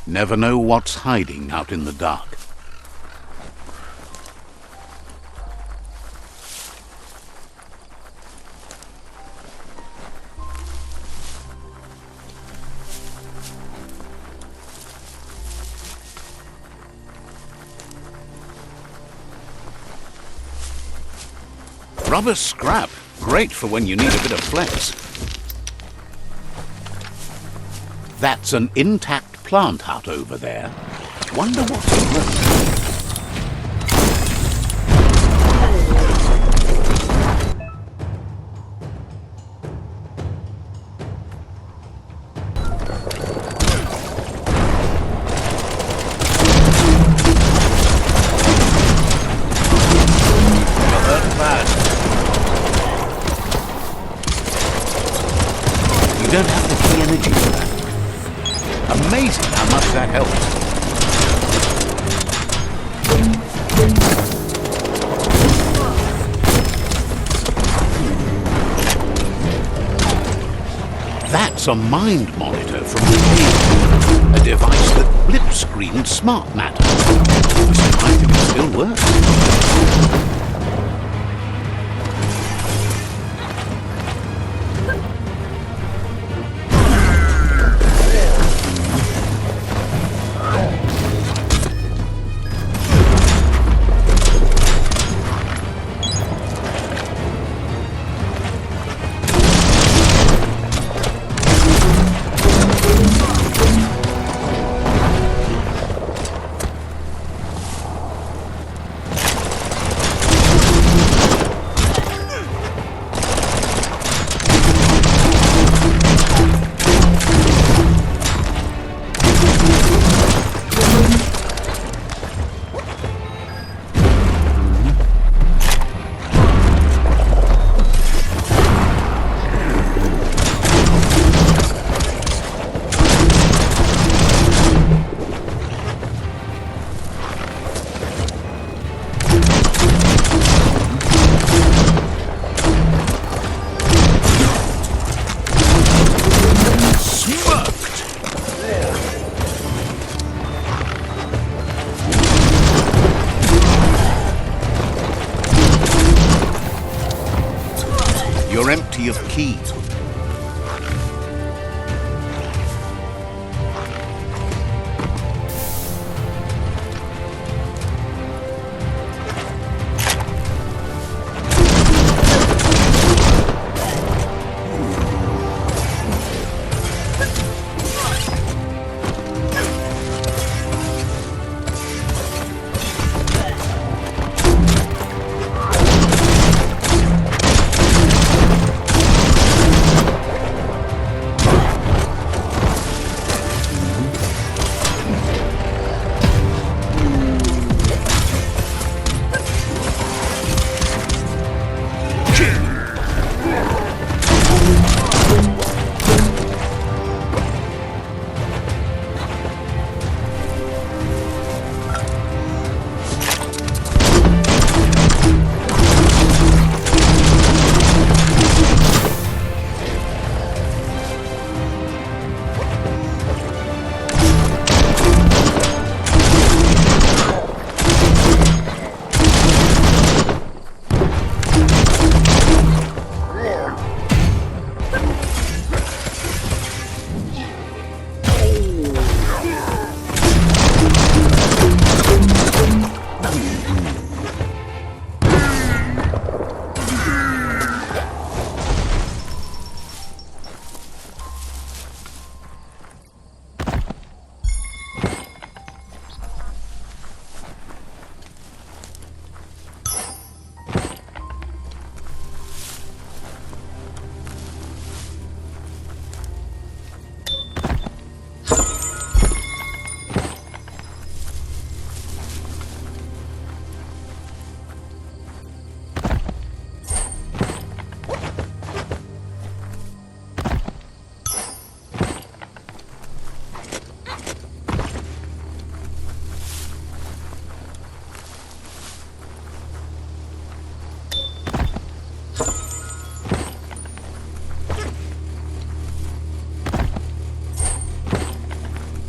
Never know what's hiding out in the dark. Rubber scrap. Great for when you need a bit of flex. That's an intact plant out over there. Wonder what's grown. You don't have the key energy for that. Amazing how much that helps. That's a mind monitor from the cave. A device that blip-screened smart matter. I'm surprised if it still works. You're empty of key.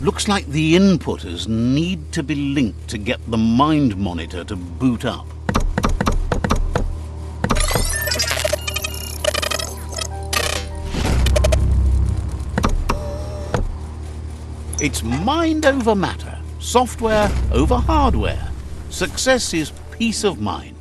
Looks like the inputters need to be linked to get the mind monitor to boot up. It's mind over matter, software over hardware. Success is peace of mind.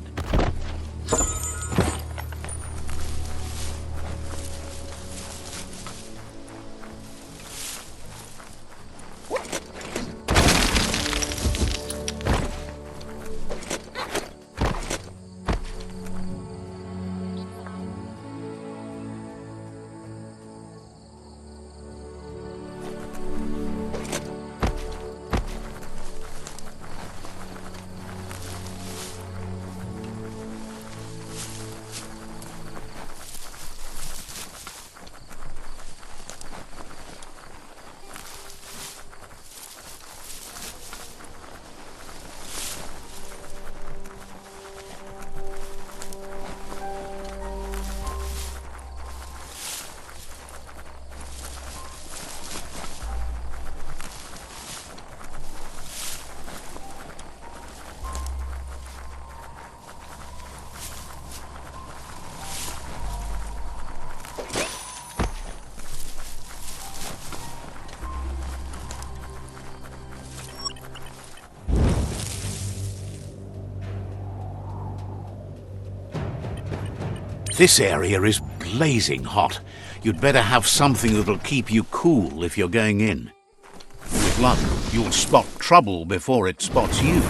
This area is blazing hot. You'd better have something that'll keep you cool if you're going in. With luck, you'll spot trouble before it spots you.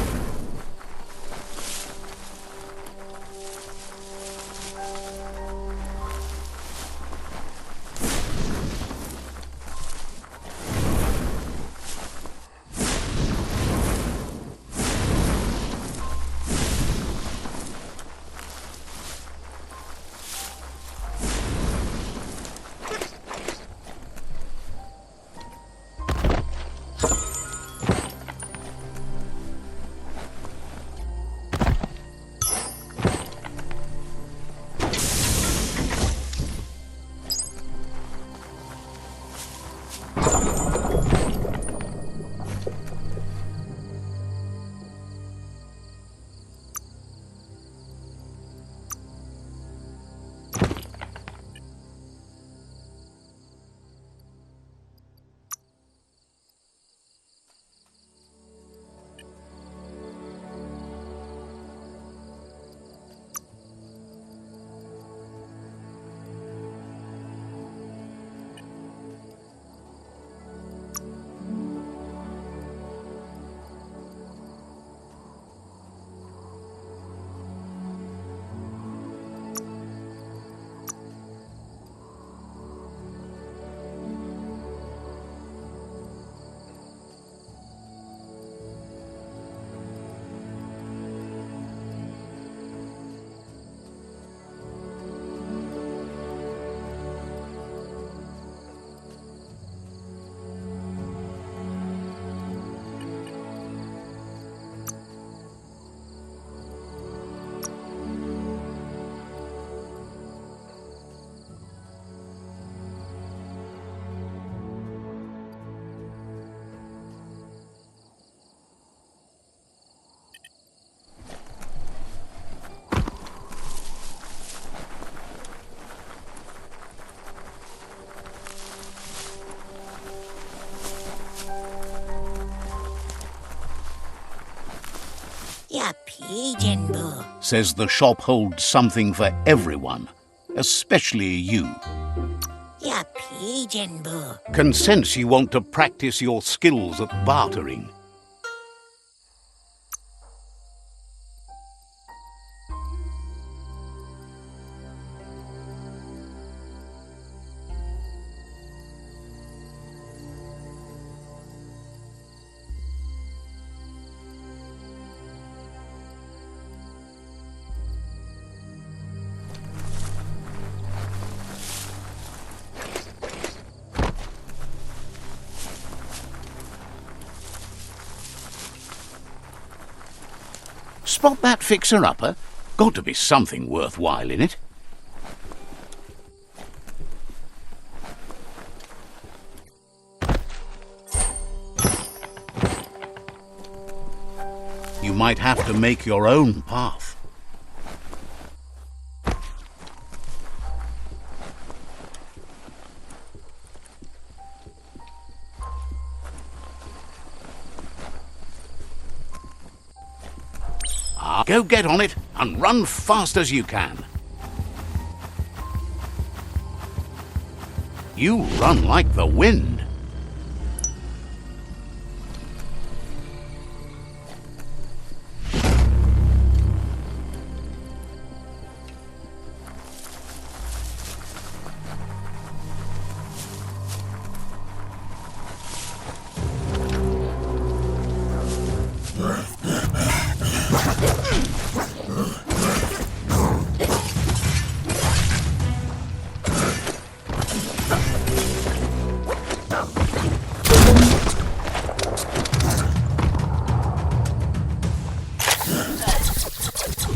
Ya pigeon boo. Says the shop holds something for everyone, especially you. Ya pigeon boo. Can sense you want to practice your skills at bartering. Spot that fixer-upper? Got to be something worthwhile in it. might have to make your own path. Go get on it and run fast as you can. You run like the wind.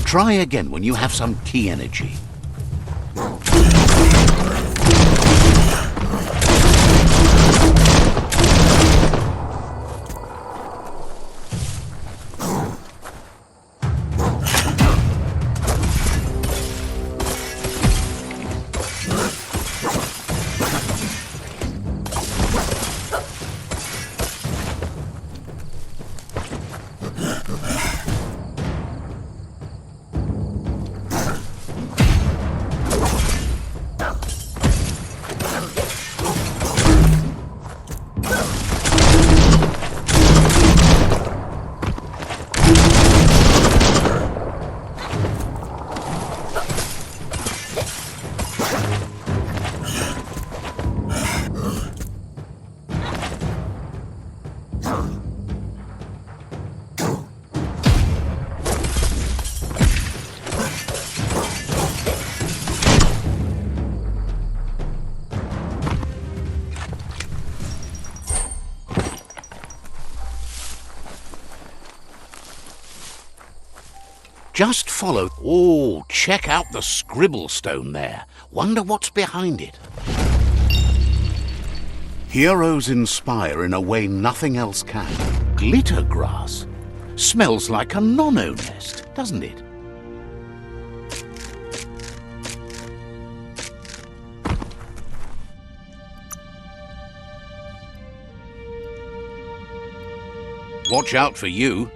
Try again when you have some key energy. Just follow. Oh, check out the scribble stone there. Wonder what's behind it. Heroes inspire in a way nothing else can. Glitter grass. Smells like a nono nest, doesn't it? Watch out for you.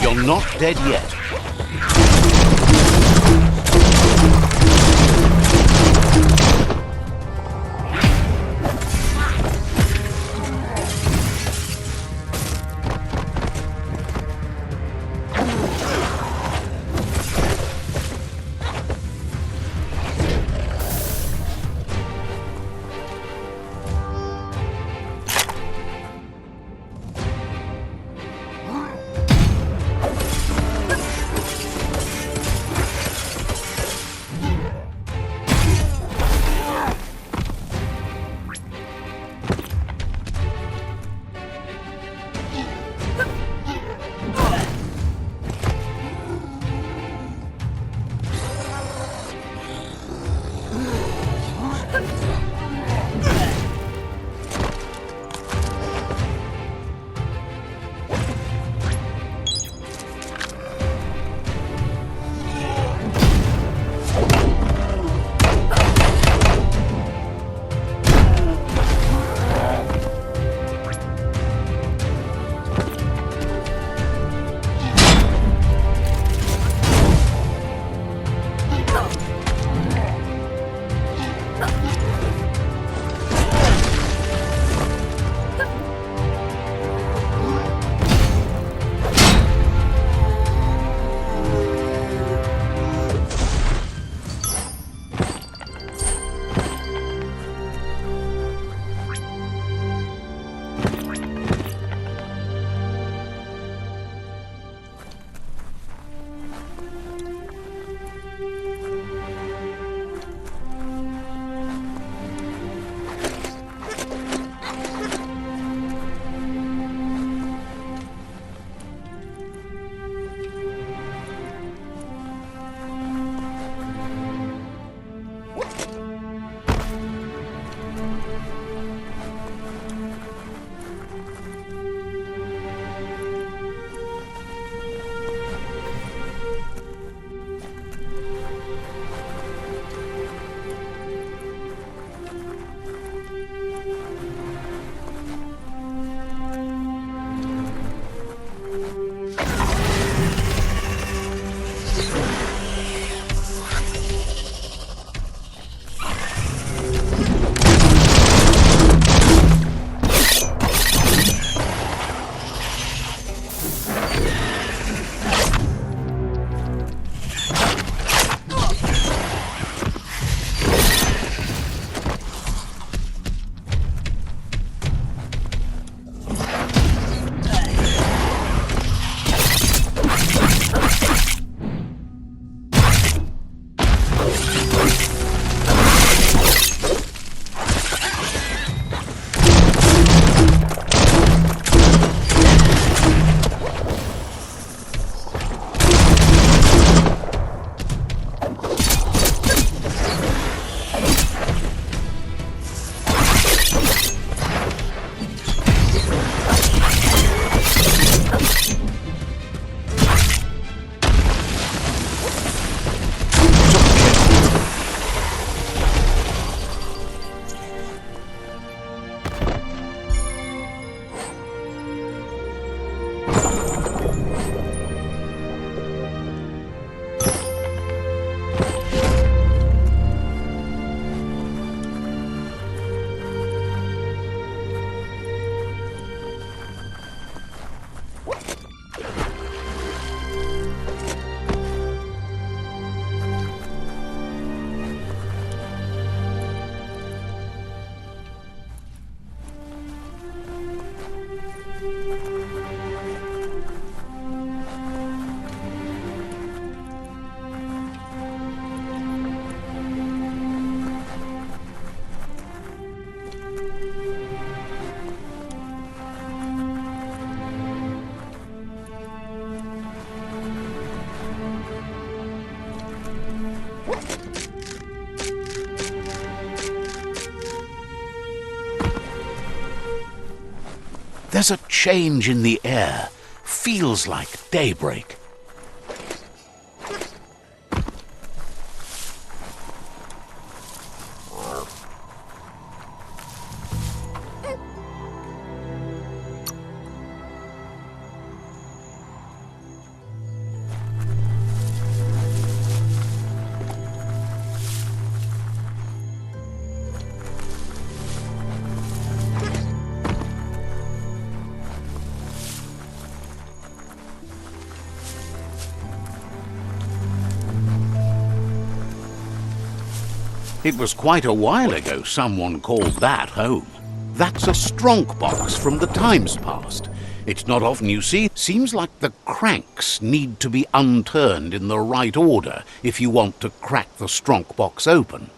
You're not dead yet. There's a change in the air. Feels like daybreak. It was quite a while ago someone called that home. That's a stronk box from the times past. It's not often you see. Seems like the cranks need to be unturned in the right order if you want to crack the stronk box open.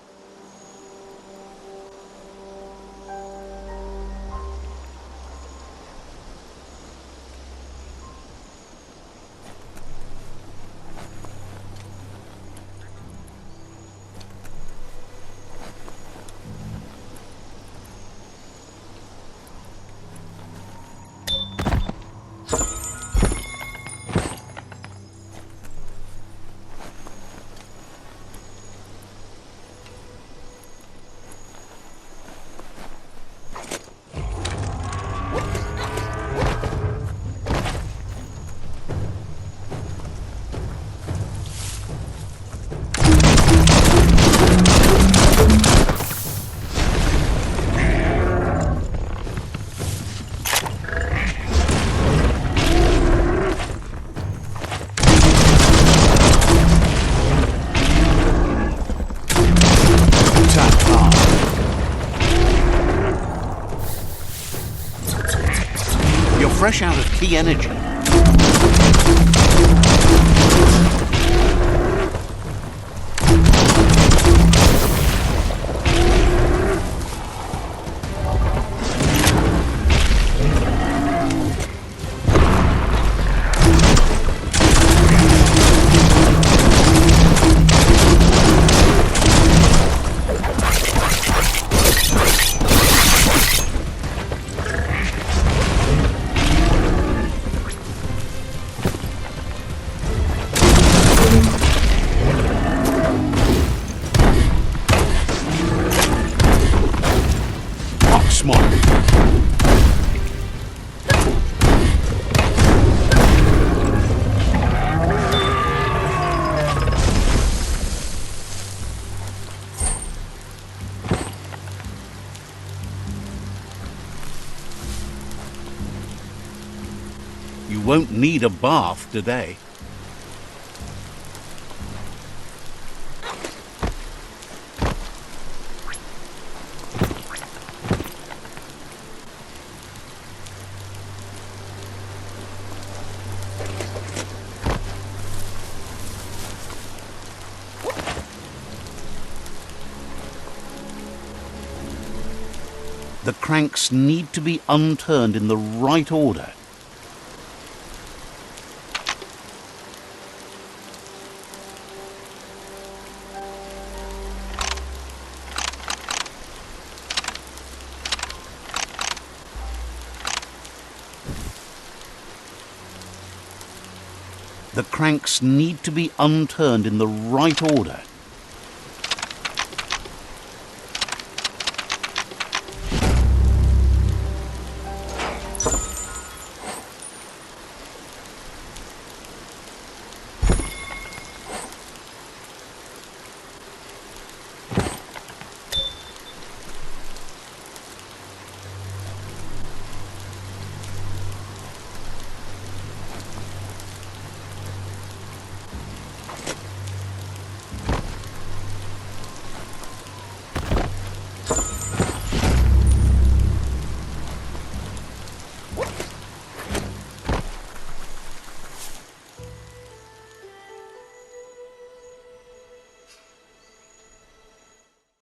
You're fresh out of key energy. You won't need a bath today. The cranks need to be unturned in the right order. The cranks need to be unturned in the right order.